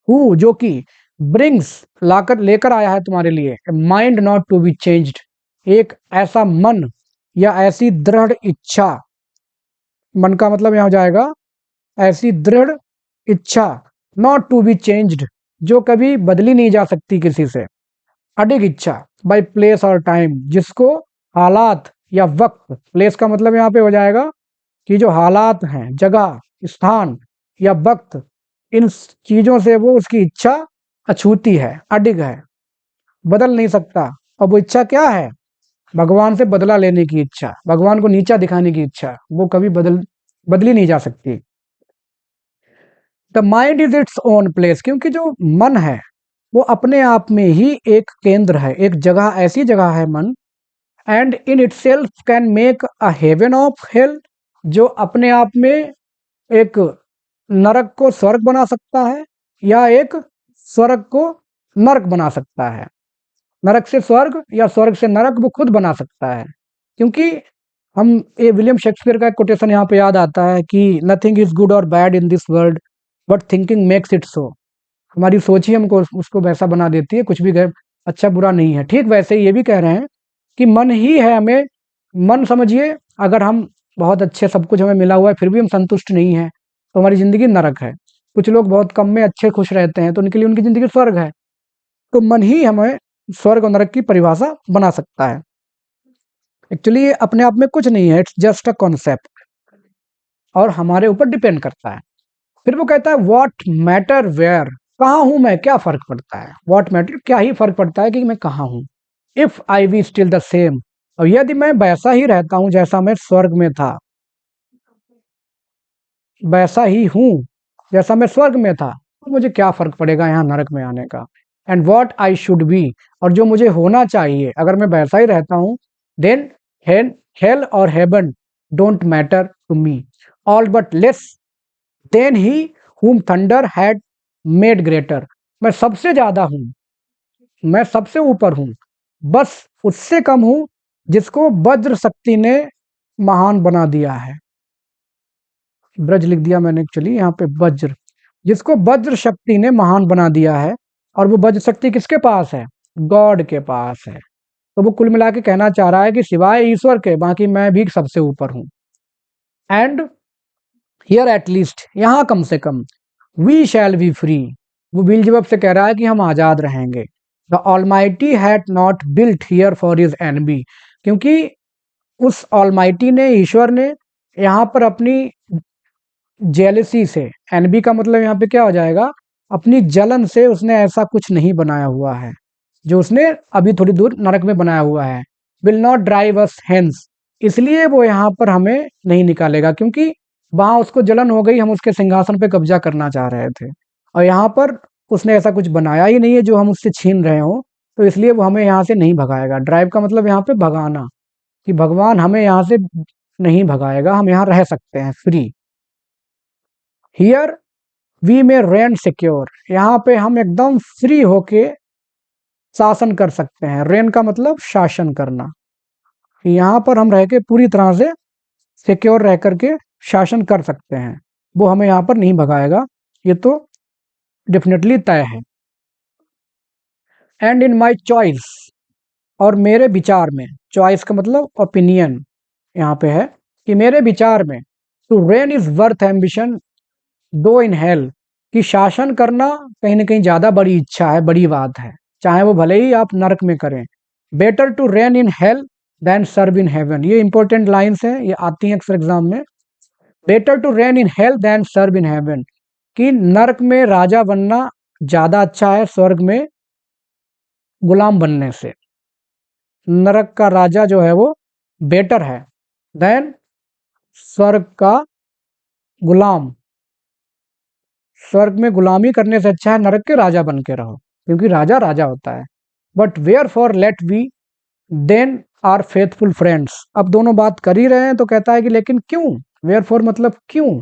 A: हु जो कि ब्रिंग्स लाकर, लेकर आया है तुम्हारे लिए, mind not to be changed, एक ऐसा मन या ऐसी दृढ़ इच्छा, मन का मतलब यहाँ हो जाएगा ऐसी दृढ़ इच्छा, नॉट टू बी चेंज्ड, जो कभी बदली नहीं जा सकती किसी से, अडिग इच्छा, बाय प्लेस और टाइम, जिसको हालात या वक्त, प्लेस का मतलब यहाँ पे हो जाएगा कि जो हालात हैं, जगह, स्थान या वक्त, इन चीजों से वो उसकी इच्छा अछूती है, अडिग है, बदल नहीं सकता। और वो इच्छा क्या है? भगवान से बदला लेने की इच्छा, भगवान को नीचा दिखाने की इच्छा, वो कभी बदली नहीं जा सकती। The mind is its own place, क्योंकि जो मन है वो अपने आप में ही एक केंद्र है, एक जगह, ऐसी जगह है मन। And in itself can make a heaven of hell, जो अपने आप में एक नरक को स्वर्ग बना सकता है, या एक स्वर्ग को नरक बना सकता है, नरक से स्वर्ग या स्वर्ग से नरक वो खुद बना सकता है। क्योंकि हम, ये विलियम शेक्सपियर का एक कोटेशन यहाँ पे याद आता है कि नथिंग इज गुड और bad in this world but thinking makes it so, हमारी सोच ही हमको उसको वैसा बना देती है, कुछ भी अच्छा बुरा नहीं है। ठीक वैसे ही ये भी कह रहे हैं कि मन ही है हमें, मन समझिए, अगर हम बहुत अच्छे सब कुछ हमें मिला हुआ है, फिर भी हम संतुष्ट नहीं हैं, तो हमारी ज़िंदगी नरक है। कुछ लोग बहुत कम में अच्छे खुश रहते हैं, तो उनके लिए उनकी ज़िंदगी स्वर्ग है। तो मन ही हमें स्वर्ग और नरक की परिभाषा बना सकता है। एक्चुअली ये अपने आप में कुछ नहीं है, इट्स जस्ट अ कॉन्सेप्ट, और हमारे ऊपर डिपेंड करता है। फिर वो कहता है व्हाट मैटर वेयर, कहाँ हूं मैं, क्या फर्क पड़ता है। व्हाट मैटर, क्या ही फर्क पड़ता है कि मैं कहाँ हूं। If I we still the same, और यदि मैं वैसा ही रहता हूं जैसा मैं स्वर्ग में था, वैसा ही हूं जैसा मैं स्वर्ग में था, तो मुझे क्या फर्क पड़ेगा यहाँ नरक में आने का। And what I should be, और जो मुझे होना चाहिए, अगर मैं वैसा ही रहता हूँ, देन हेल और heaven don't matter to me, all but less than he whom thunder had made greater। मैं सबसे ज्यादा हूं, मैं सबसे ऊपर हूं, बस उससे कम हूं जिसको वज्र शक्ति ने महान बना दिया है। ब्रज लिख दिया मैंने एक्चुअली यहाँ पे, वज्र, जिसको वज्र शक्ति ने महान बना दिया है। और वो वज्र शक्ति किसके पास है, गॉड के पास है। तो वो कुल मिला के कहना चाह रहा है कि सिवाय ईश्वर के बाकी मैं भी सबसे ऊपर हूं। एंड हियर एट लीस्ट, यहाँ कम से कम, वी शैल बी फ्री, वो बिलजबब से कह रहा है कि हम आजाद रहेंगे। The Almighty had not built here for his envy, क्योंकि उस ऑलमाइटी ने, ईश्वर ने, यहाँ पर अपनी जेलसी से, एनबी का मतलब यहाँ पे क्या हो जाएगा, अपनी जलन से उसने ऐसा कुछ नहीं बनाया हुआ है जो उसने अभी थोड़ी दूर नरक में बनाया हुआ है। Will not drive us hence, इसलिए वो यहाँ पर हमें नहीं निकालेगा, क्योंकि वहां उसको जलन हो गई, हम उसके सिंहासन पे कब्जा करना चाह रहे थे, और यहाँ पर उसने ऐसा कुछ बनाया ही नहीं है जो हम उससे छीन रहे हो, तो इसलिए वो हमें यहाँ से नहीं भगाएगा। ड्राइव का मतलब यहाँ पे भगाना, कि भगवान हमें यहाँ से नहीं भगाएगा, हम यहाँ रह सकते हैं फ्री। हियर वी में रेन सिक्योर, यहाँ पे हम एकदम फ्री होके शासन कर सकते हैं। रेन का मतलब शासन करना, यहाँ पर हम रह के पूरी तरह से सिक्योर रह करके शासन कर सकते हैं, वो हमें यहाँ पर नहीं भगाएगा, ये तो डेफिनेटली तय है। एंड इन माई चॉइस, और मेरे विचार में, चॉइस का मतलब ओपिनियन यहाँ पे है, कि मेरे विचार में to reign is worth ambition though in hello, कि शासन करना कहीं ना कहीं ज्यादा बड़ी इच्छा है, बड़ी बात है, चाहे वो भले ही आप नरक में करें। Better to reign in hell than serve in heaven, ये इंपॉर्टेंट लाइन्स हैं, ये आती हैं अक्सर एग्जाम में। Better to reign in hell than serve in heaven, कि नरक में राजा बनना ज्यादा अच्छा है स्वर्ग में गुलाम बनने से। नरक का राजा जो है वो बेटर है देन स्वर्ग का गुलाम। स्वर्ग में गुलामी करने से अच्छा है नरक के राजा बन के रहो, क्योंकि राजा राजा होता है। But wherefore let we then our faithful friends, अब दोनों बात कर ही रहे हैं तो कहता है कि लेकिन क्यों, वेयर फॉर मतलब क्यों,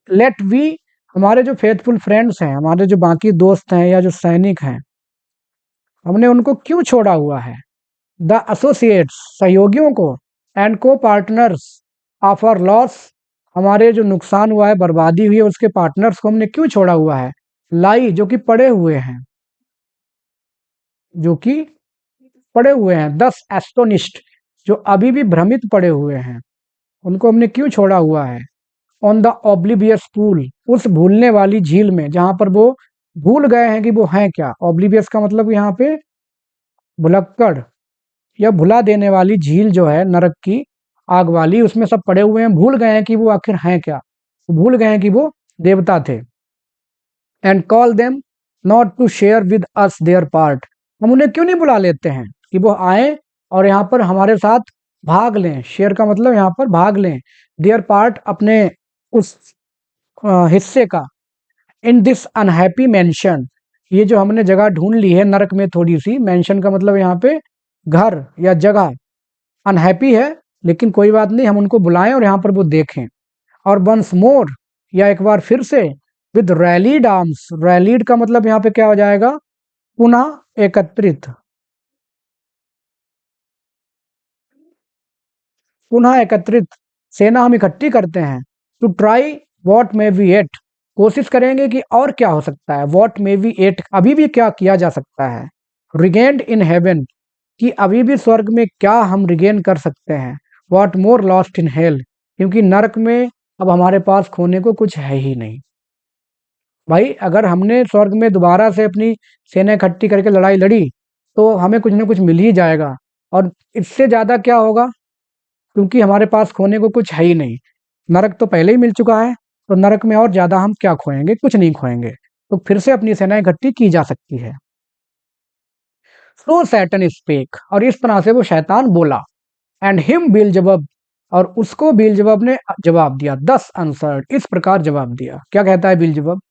A: लेट वी, हमारे जो फेथफुल फ्रेंड्स हैं, हमारे जो बाकी दोस्त हैं या जो सैनिक हैं, हमने उनको क्यों छोड़ा हुआ है। द एसोसिएट्स, सहयोगियों को, एंड को पार्टनर्स ऑफ आवर लॉस, हमारे जो नुकसान हुआ है, बर्बादी हुई है, उसके पार्टनर्स को हमने क्यों छोड़ा हुआ है। लाई, जो कि पड़े हुए हैं, जो कि पड़े हुए हैं। 10 एस्टोनिश्ड, जो अभी भी भ्रमित पड़े हुए हैं, उनको हमने क्यों छोड़ा हुआ है। ऑन द ऑब्लिवियस पूल, उस भूलने वाली झील में, जहां पर वो भूल गए हैं कि वो हैं क्या। ऑब्लिवियस का मतलब यहाँ पे भुलक्कड़ या भुला देने वाली झील जो है नरक की आग वाली, उसमें सब पड़े हुए हैं, भूल गए हैं कि वो आखिर हैं क्या, भूल गए हैं कि वो देवता थे। And call them not to share with us their part, हम उन्हें क्यों नहीं बुला लेते हैं कि वो आए और यहाँ पर हमारे साथ भाग लें। शेयर का मतलब यहाँ पर भाग लें, देयर पार्ट, अपने उस हिस्से का। इन दिस अनहैप्पी मेंशन, ये जो हमने जगह ढूंढ ली है नरक में थोड़ी सी, मेंशन का मतलब यहाँ पे घर या जगह, अनहैप्पी है लेकिन कोई बात नहीं, हम उनको बुलाएं और यहाँ पर वो देखें। और वंस मोर, या एक बार फिर से, विद रैलीड आर्म्स, रैलीड का मतलब यहाँ पे क्या हो जाएगा, पुनः एकत्रित, पुनः एकत्रित सेना हम इकट्ठी करते हैं। To try what may we at, कोशिश करेंगे कि और क्या हो सकता है। वॉट मे वी एट, अभी भी क्या किया जा सकता है। रिगेंड इन हेवन, कि अभी भी स्वर्ग में क्या हम रिगेन कर सकते हैं, what more lost in hell, क्योंकि नरक में अब हमारे पास खोने को कुछ है ही नहीं। भाई अगर हमने स्वर्ग में दोबारा से अपनी सेना इकट्ठी करके लड़ाई लड़ी तो हमें कुछ ना कुछ मिल ही जाएगा, और इससे ज़्यादा क्या होगा, क्योंकि हमारे पास खोने को कुछ है ही नहीं। नरक तो पहले ही मिल चुका है, तो नरक में और ज़्यादा हम क्या खोएंगे, कुछ नहीं खोएंगे। तो फिर से अपनी सेना इकट्ठी की जा सकती है। सो सैटन स्पेक, और इस तरह से वो शैतान बोला। एंड हिम बिलजबब, और उसको बिलजबब ने जवाब दिया। दस आंसर्ड, इस प्रकार जवाब दिया। क्या कहता है Beelzebub?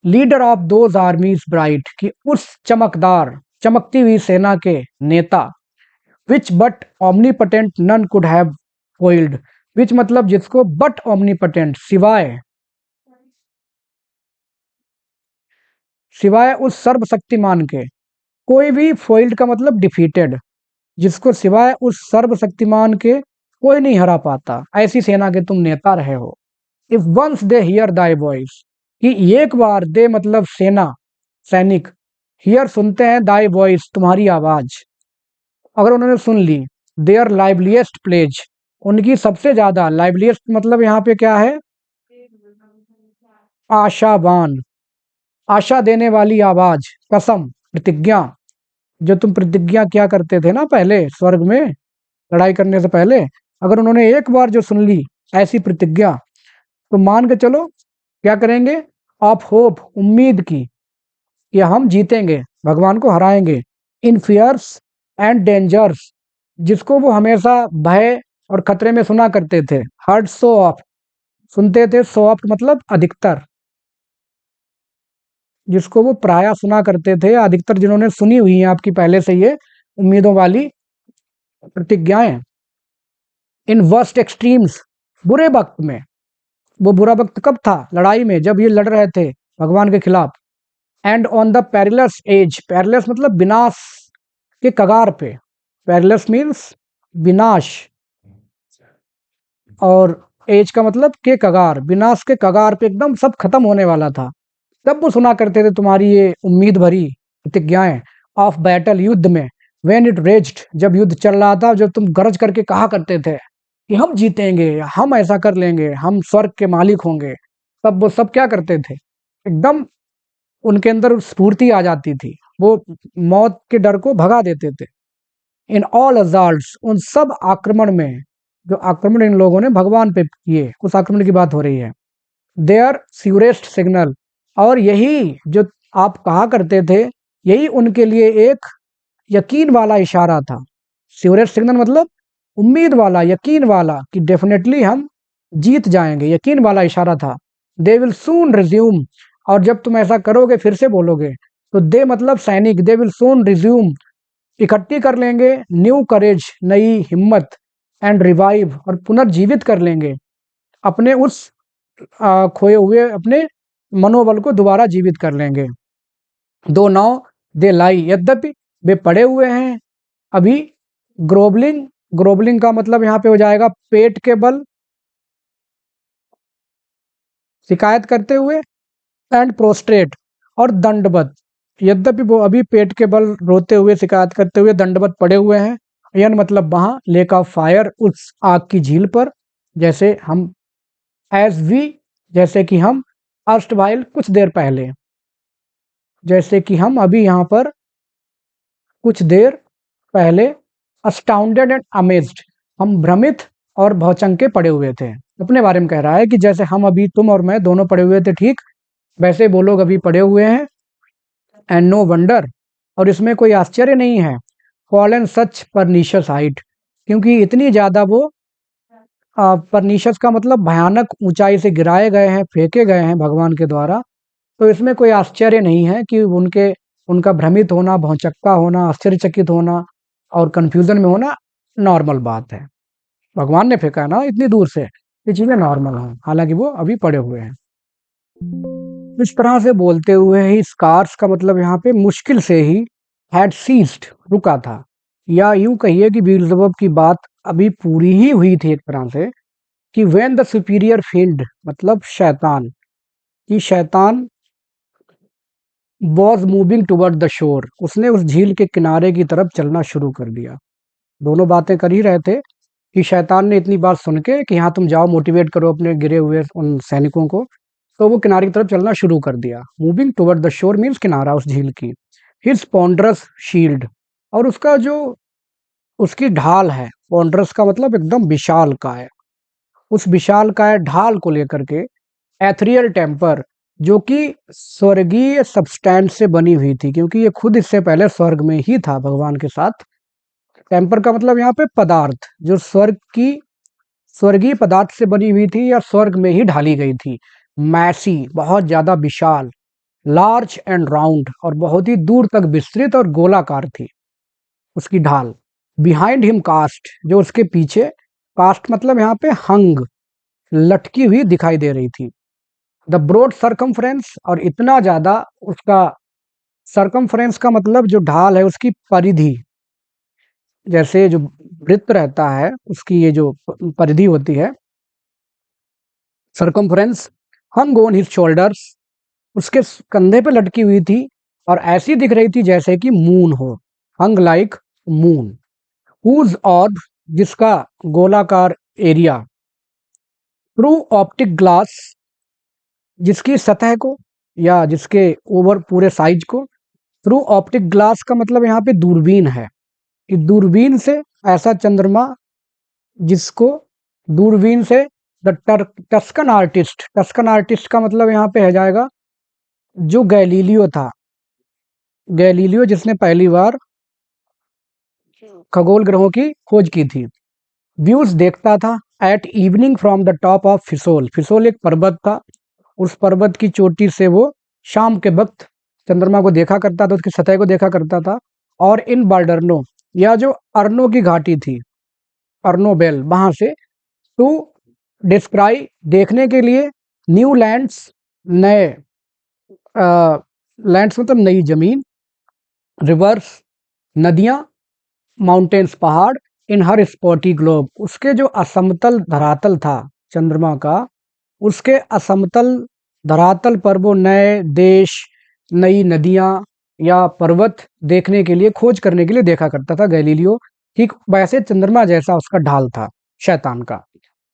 A: Leader of those armies bright, कि उस चमकदार चमकती हुई सेना के नेता। Which but omnipotent none could have foiled, which मतलब जिसको, बट ओमनीपटेंट सिवाय, सिवाय उस सर्वशक्तिमान के कोई भी, फोइल्ड का मतलब डिफीटेड, जिसको सिवाय उस सर्वशक्तिमान के कोई नहीं हरा पाता, ऐसी सेना के तुम नेता रहे हो। If once they hear thy voice, कि एक बार दे मतलब सेना, सैनिक, हियर सुनते हैं, दाई वॉइस तुम्हारी आवाज, अगर उन्होंने सुन ली, देयर लाइवलीस्ट प्लेज, उनकी सबसे ज्यादा, लाइवलीस्ट मतलब यहाँ पे क्या है, आशावान, आशा देने वाली आवाज, कसम, प्रतिज्ञा, जो तुम प्रतिज्ञा क्या करते थे ना पहले स्वर्ग में लड़ाई करने से पहले, अगर उन्होंने एक बार जो सुन ली ऐसी प्रतिज्ञा, तो मान के चलो क्या करेंगे, ऑफ होप, उम्मीद की, कि हम जीतेंगे, भगवान को हराएंगे। इन फियर्स एंड डेंजर्स, जिसको वो हमेशा भय और खतरे में सुना करते थे। हर्ड सो ऑफ, सुनते थे, सो ऑफ मतलब अधिकतर, जिसको वो प्राय सुना करते थे, अधिकतर जिन्होंने सुनी हुई है आपकी पहले से ये उम्मीदों वाली प्रतिज्ञाएं। इन वर्स्ट एक्सट्रीम्स, बुरे वक्त में, वो बुरा वक्त कब था, लड़ाई में, जब ये लड़ रहे थे भगवान के खिलाफ। And on the perilous edge, perilous मतलब विनाश के कगार पे, पेरिलस मीन्स विनाश, और एज का मतलब के कगार, विनाश के कगार पे, एकदम सब खत्म होने वाला था, तब वो सुना करते थे तुम्हारी ये उम्मीद भरी प्रतिज्ञाएं। ऑफ बैटल, युद्ध में, व्हेन इट रेज्ड, जब युद्ध चल रहा था, जब तुम गरज करके कहा करते थे कि हम जीतेंगे, हम ऐसा कर लेंगे, हम स्वर्ग के मालिक होंगे, तब वो सब क्या करते थे, एकदम उनके अंदर स्फूर्ति आ जाती थी, वो मौत के डर को भगा देते थे। इन ऑल अजाल्ट्स, उन सब आक्रमण में, जो आक्रमण इन लोगों ने भगवान पे किए, उस आक्रमण की बात हो रही है। देयर स्यूरेस्ट सिग्नल, और यही जो आप कहा करते थे, यही उनके लिए एक यकीन वाला इशारा था। स्यूरेस्ट सिग्नल मतलब उम्मीद वाला, यकीन वाला, कि डेफिनेटली हम जीत जाएंगे, यकीन वाला इशारा था। दे विल सून रिज्यूम, और जब तुम ऐसा करोगे, फिर से बोलोगे, तो दे मतलब सैनिक, दे विल सून रिज्यूम, इकट्ठी कर लेंगे, न्यू करेज, नई हिम्मत, एंड रिवाइव, और पुनर्जीवित कर लेंगे अपने उस खोए हुए अपने मनोबल को दोबारा जीवित कर लेंगे। दो नाउ दे लाई, यद्यपि वे पड़े हुए हैं अभी, ग्रोबलिंग, ग्रोबलिंग का मतलब यहाँ पे हो जाएगा पेट के बल, शिकायत करते हुए, एंड प्रोस्ट्रेट, और दंडवत, यद्यपि वो अभी पेट के बल रोते हुए, शिकायत करते हुए, दंडवत पड़े हुए हैं। यन मतलब वहां, लेक ऑफ फायर, उस आग की झील पर, जैसे हम, एज वी, जैसे कि हम, अर्स्ट वाइल कुछ देर पहले, जैसे कि हम अभी यहाँ पर कुछ देर पहले, अस्टाउंडेड एंड अमेज्ड, हम भ्रमित और भौचंके पड़े हुए थे। अपने बारे में कह रहा है कि जैसे हम अभी, तुम और मैं दोनों पड़े हुए थे, ठीक वैसे वो लोग अभी पड़े हुए हैं। एंड नो वंडर, और इसमें कोई आश्चर्य नहीं है, फॉलन सच परनीशियस हाइट, क्योंकि इतनी ज़्यादा वो परनीशियस का मतलब भयानक ऊंचाई से गिराए गए हैं, फेंके गए हैं भगवान के द्वारा। तो इसमें कोई आश्चर्य नहीं है कि उनका भ्रमित होना, भौचक्का होना, आश्चर्यचकित होना और कंफ्यूजन में होना नॉर्मल बात है। भगवान ने फेंका है ना इतनी दूर से, ये चीज़ें नॉर्मल हैं, हालांकि वो अभी पड़े हुए हैं। इस तरह से बोलते हुए ही, स्कार्स का मतलब यहाँ पे मुश्किल से ही, हैड सीज्ड, रुका था, या यूं कहिए कि बीलज़बब की बात अभी पूरी ही हुई थी एक तरह से, कि व्हेन द सुपीरियर फील्ड मतलब शैतान, कि शैतान was moving toward the shore, उसने उस झील के किनारे की तरफ चलना शुरू कर दिया। दोनों बातें कर ही रहे थे कि शैतान ने इतनी बात सुन के कि हाँ तुम जाओ मोटिवेट करो अपने गिरे हुए उन सैनिकों को, तो वो किनारे की तरफ चलना शुरू कर दिया। Moving toward the shore means किनारा उस झील की। हिज पॉन्डरस शील्ड, और उसका जो उसकी ढाल है, पॉन्डरस का मतलब एकदम विशाल काय, उस विशाल काय ढाल को लेकर के एथरियल टेम्पर, जो कि स्वर्गीय सब्सटेंस से बनी हुई थी, क्योंकि ये खुद इससे पहले स्वर्ग में ही था भगवान के साथ। टेम्पर का मतलब यहाँ पे पदार्थ, जो स्वर्गीय पदार्थ से बनी हुई थी या स्वर्ग में ही ढाली गई थी। मैसी, बहुत ज्यादा विशाल। लार्ज एंड राउंड, और बहुत ही दूर तक विस्तृत और गोलाकार थी उसकी ढाल। बिहाइंड हिम कास्ट, जो उसके पीछे, कास्ट मतलब यहाँ पे हंग, लटकी हुई दिखाई दे रही थी। द ब्रॉड सर्कमफ्रेंस, और इतना ज्यादा उसका सर्कमफ्रेंस का मतलब जो ढाल है उसकी परिधि, जैसे जो वृत्त रहता है उसकी ये जो परिधि होती है, circumference, hung on his shoulders, उसके कंधे पे लटकी हुई थी और ऐसी दिख रही थी जैसे कि मून हो, हंग लाइक मून। हुज ऑर्ब, जिसका गोलाकार एरिया, थ्रू ऑप्टिक ग्लास, जिसकी सतह को या जिसके ओवर पूरे साइज को, थ्रू ऑप्टिक ग्लास का मतलब यहाँ पे दूरबीन है, कि दूरबीन से ऐसा चंद्रमा जिसको दूरबीन से द टस्कन आर्टिस्ट का मतलब यहाँ पे है जाएगा जो गैलीलियो था, गैलीलियो जिसने पहली बार खगोल ग्रहों की खोज की थी। व्यूज देखता था at evening from the top of Fesole, Fesole एक पर्वत था, उस पर्वत की चोटी से वो शाम के वक्त चंद्रमा को देखा करता था, उसकी सतह को देखा करता था। और इन बाल्डरनो, या जो अर्नो की घाटी थी, अर्नो बेल, वहां से टू डिस्क्राइब, देखने के लिए, न्यू लैंड्स, नए लैंड्स मतलब नई जमीन, रिवर्स नदियां, माउंटेन्स पहाड़, इन हर स्पॉटी ग्लोब, उसके जो असमतल धरातल था चंद्रमा का, उसके असमतल धरातल पर वो नए देश, नई नदियां या पर्वत देखने के लिए, खोज करने के लिए देखा करता था गैलीलियो। ठीक वैसे चंद्रमा जैसा उसका ढाल था शैतान का।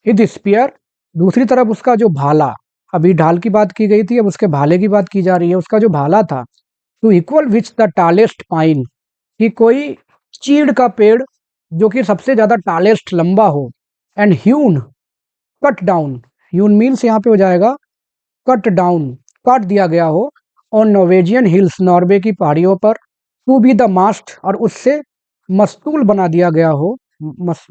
A: हिज स्पीयर, दूसरी तरफ उसका जो भाला, अभी ढाल की बात की गई थी, अब उसके भाले की बात की जा रही है, उसका जो भाला था, to equal which the tallest pine, कि कोई चीड़ का पेड़ जो कि सबसे ज्यादा टालेस्ट लंबा हो, and Hyun, cut down, Hyun means यहाँ पे हो जाएगा कट डाउन, काट दिया गया हो, ऑन नॉर्वेजियन हिल्स, नॉर्वे की पहाड़ियों पर, टू बी द मास्ट, और उससे मस्तूल बना दिया गया हो,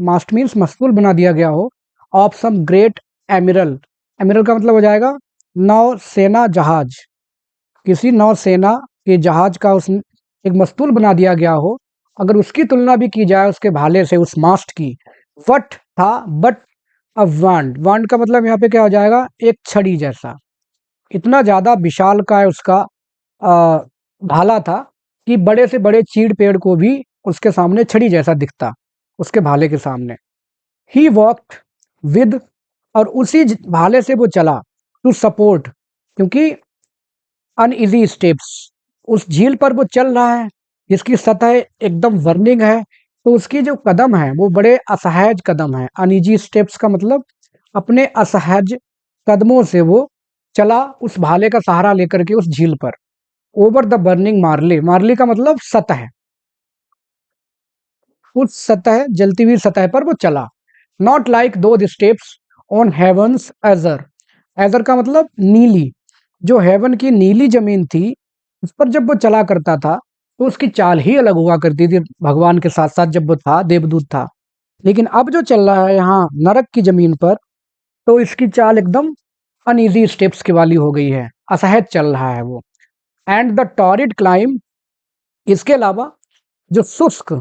A: मास्ट मीन्स मस्तूल बना दिया गया हो, ऑफ सम ग्रेट एमिरल, एमिरल का मतलब हो जाएगा नौसेना जहाज, किसी नौसेना के जहाज का उस एक मस्तूल बना दिया गया हो। अगर उसकी तुलना भी की जाए उसके भाले से, उस मास्ट की, वट था बट अ वांड, वांड का मतलब यहाँ पे क्या हो जाएगा, एक छड़ी जैसा। इतना ज्यादा विशाल का है उसका भाला था कि बड़े से बड़े चीड़ पेड़ को भी उसके सामने छड़ी जैसा दिखता, उसके भाले के सामने। ही वॉक्ड विद, और उसी भाले से वो चला, टू सपोर्ट, क्योंकि अनइजी स्टेप्स, उस झील पर वो चल रहा है जिसकी सतह एकदम वर्निंग है, तो उसकी जो कदम है वो बड़े असहज कदम है। अनइजी स्टेप्स का मतलब अपने असहज कदमों से वो चला उस भाले का सहारा लेकर के उस झील पर। ओवर द बर्निंग मार्ले, मार्ले का मतलब सतह, उस सतह, जलती हुई सतह पर वो चला। Not like those steps on heaven's azure, azure का मतलब नीली, जो हेवन की नीली जमीन थी उस पर जब वो चला करता था तो उसकी चाल ही अलग हुआ करती थी भगवान के साथ साथ जब वो था देवदूत था। लेकिन अब जो चल रहा है यहाँ नरक की जमीन पर, तो इसकी चाल एकदम अनइजी स्टेप्स की वाली हो गई है, असहज चल रहा है वो। एंड द टॉरिड क्लाइम, इसके अलावा जो शुष्क,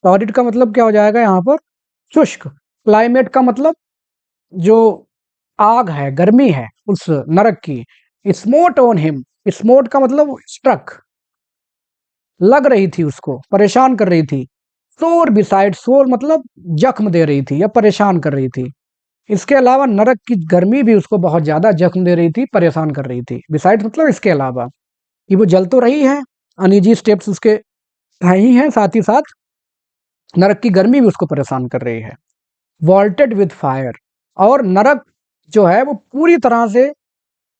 A: टॉरिड का मतलब क्या हो जाएगा यहाँ पर, शुष्क, क्लाइमेट का मतलब जो आग है, गर्मी है उस नरक की। स्मोट ऑन हिम, स्मोट का मतलब स्ट्रक, लग रही थी उसको, परेशान कर रही थी। सोर बिसाइड, सोर मतलब जख्म दे रही थी या परेशान कर रही थी। इसके अलावा नरक की गर्मी भी उसको बहुत ज्यादा जख्म दे रही थी, परेशान कर रही थी। बिसाइड मतलब इसके अलावा। कि वो जल तो रही है, अनईजी स्टेप्स उसके है ही हैं, साथ ही साथ नरक की गर्मी भी उसको परेशान कर रही है। वॉल्टेड विथ फायर, और नरक जो है वो पूरी तरह से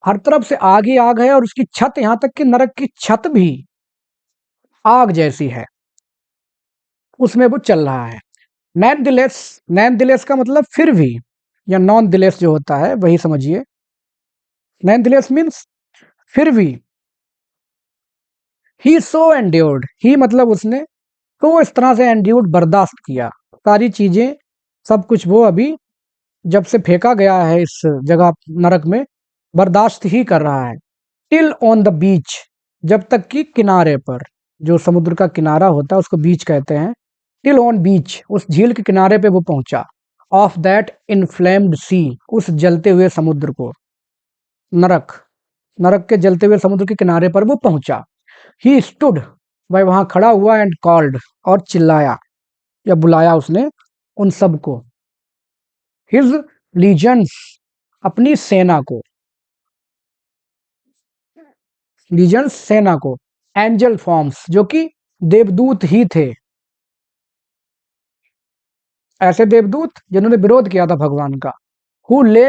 A: हर तरफ से आग ही आग है, और उसकी छत, यहाँ तक कि नरक की छत भी आग जैसी है, उसमें वो चल रहा है। नैन दिलेस, नैन दिलेस का मतलब फिर भी, या नॉन दिलेस जो होता है वही समझिए। नैन दिलेस मीन्स फिर भी। ही सो एंड्योर्ड, ही मतलब उसने, तो इस तरह से एंड्योर्ड बर्दाश्त किया सारी चीजें, सब कुछ वो अभी जब से फेंका गया है इस जगह नरक में, बर्दाश्त ही कर रहा है। टिल ऑन द बीच, जब तक कि किनारे पर, जो समुद्र का किनारा होता है उसको बीच कहते हैं। टिल ऑन बीच, उस झील के किनारे पे वो पहुंचा। ऑफ दैट इनफ्लेम्ड सी, उस जलते हुए समुद्र को, नरक, नरक के जलते हुए समुद्र के किनारे पर वो पहुंचा। ही स्टूड, वह वहां खड़ा हुआ, एंड कॉल्ड, और चिल्लाया या बुलाया उसने उन सबको। हिज लीजेंड्स, अपनी सेना को, लीजेंड्स सेना को, एंजल फॉर्म्स, जो कि देवदूत ही थे, ऐसे देवदूत जिन्होंने विरोध किया था भगवान का। हु ले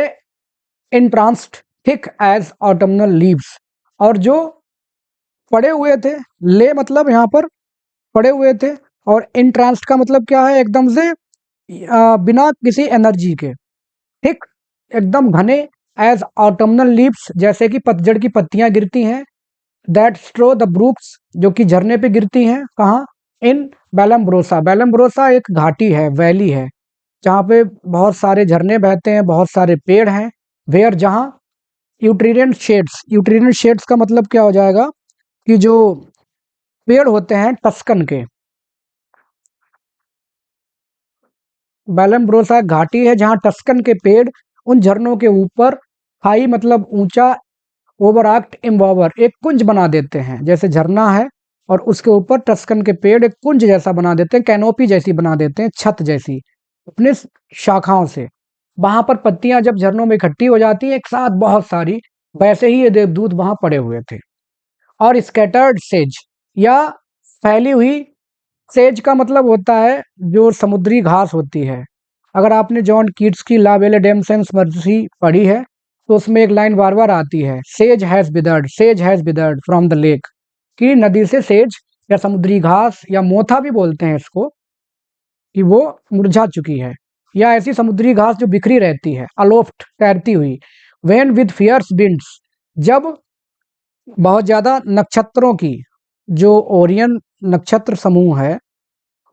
A: entranced thick as autumnal leaves, और जो पड़े हुए थे, ले मतलब यहाँ पर पड़े हुए थे, और entranced का मतलब क्या है, एकदम से बिना किसी एनर्जी के, थिक एकदम घने, एज ऑटमनल लीव्स, जैसे कि पतझड़ की पत्तियां गिरती हैं, दैट स्ट्रो द ब्रूक्स, जो कि झरने पे गिरती हैं, कहाँ, इन बेलम्ब्रोसा, बेलम्ब्रोसा एक घाटी है, वैली है, जहाँ पे बहुत सारे झरने बहते हैं, बहुत सारे पेड़ हैं, वेयर, जहाँ यूट्रिएंट शेड्स, यूट्रिएंट शेड्स का मतलब क्या हो जाएगा कि जो पेड़ होते हैं टस्कन के, बेलम्ब्रोसा घाटी है जहाँ टस्कन के पेड़ उन झरनों के ऊपर, हाई मतलब ऊंचा, ओवरआक्ट इम्बॉवर, एक कुंज बना देते हैं, जैसे झरना है और उसके ऊपर टस्कन के पेड़ एक कुंज जैसा बना देते हैं, कैनोपी जैसी बना देते हैं, छत जैसी, अपने शाखाओं से। वहां पर पत्तियां जब झरनों में इकट्ठी हो जाती हैं एक साथ बहुत सारी, वैसे ही ये देवदूत वहां पड़े हुए थे। और स्कैटर्ड सेज, या फैली हुई, सेज का मतलब होता है जो समुद्री घास होती है। अगर आपने जॉन कीट्स की ला बेले डेमसेंस मर्सी पढ़ी है तो उसमें एक लाइन बार बार आती है, सेज हैज बिदर्ड, सेज has withered from the lake, कि नदी से सेज या समुद्री घास या मोथा भी बोलते हैं इसको, कि वो मुरझा चुकी है, या ऐसी समुद्री घास जो बिखरी रहती है, अलोफ्ट तैरती हुई। वेन विद फियर्स विंड्स, जब बहुत ज्यादा नक्षत्रों की, जो ओरियन नक्षत्र समूह है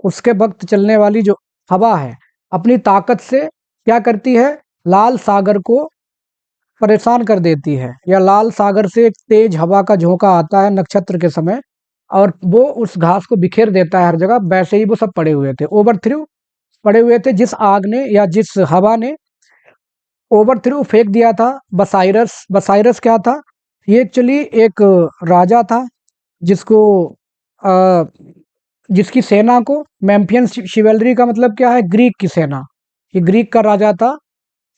A: उसके वक्त चलने वाली जो हवा है, अपनी ताकत से क्या करती है, लाल सागर को परेशान कर देती है, या लाल सागर से एक तेज हवा का झोंका आता है नक्षत्र के समय, और वो उस घास को बिखेर देता है हर जगह। वैसे ही वो सब पड़े हुए थे, ओवर थ्रू पड़े हुए थे, जिस आग ने या जिस हवा ने ओवर थ्रू फेंक दिया था बसाइरस। बसाइरस क्या था, ये एक्चुअली एक राजा था जिसको आ, जिसकी सेना को, मैम्पियन शिवेलरी का मतलब क्या है, ग्रीक की सेना, ये ग्रीक का राजा था।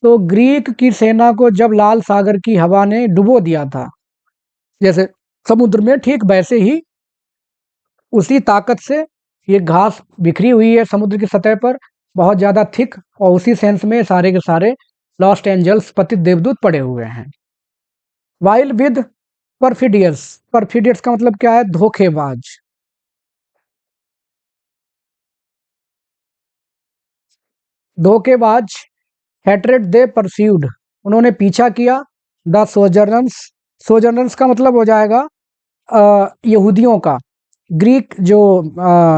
A: तो ग्रीक की सेना को जब लाल सागर की हवा ने डुबो दिया था, जैसे समुद्र में, ठीक वैसे ही उसी ताकत से ये घास बिखरी हुई है समुद्र की सतह पर, बहुत ज्यादा थिक, और उसी सेंस में सारे के सारे लॉस्ट एंजल्स पतित देवदूत पड़े हुए हैं। वाइल विद परफिडियस, परफिडियस का मतलब क्या है, धोखेबाज, धोखेबाज। हेट्रेड दे परस्यूड, उन्होंने पीछा किया। द सोजर्नर्स, सोजर्नर्स का मतलब हो जाएगा यहूदियों का, ग्रीक जो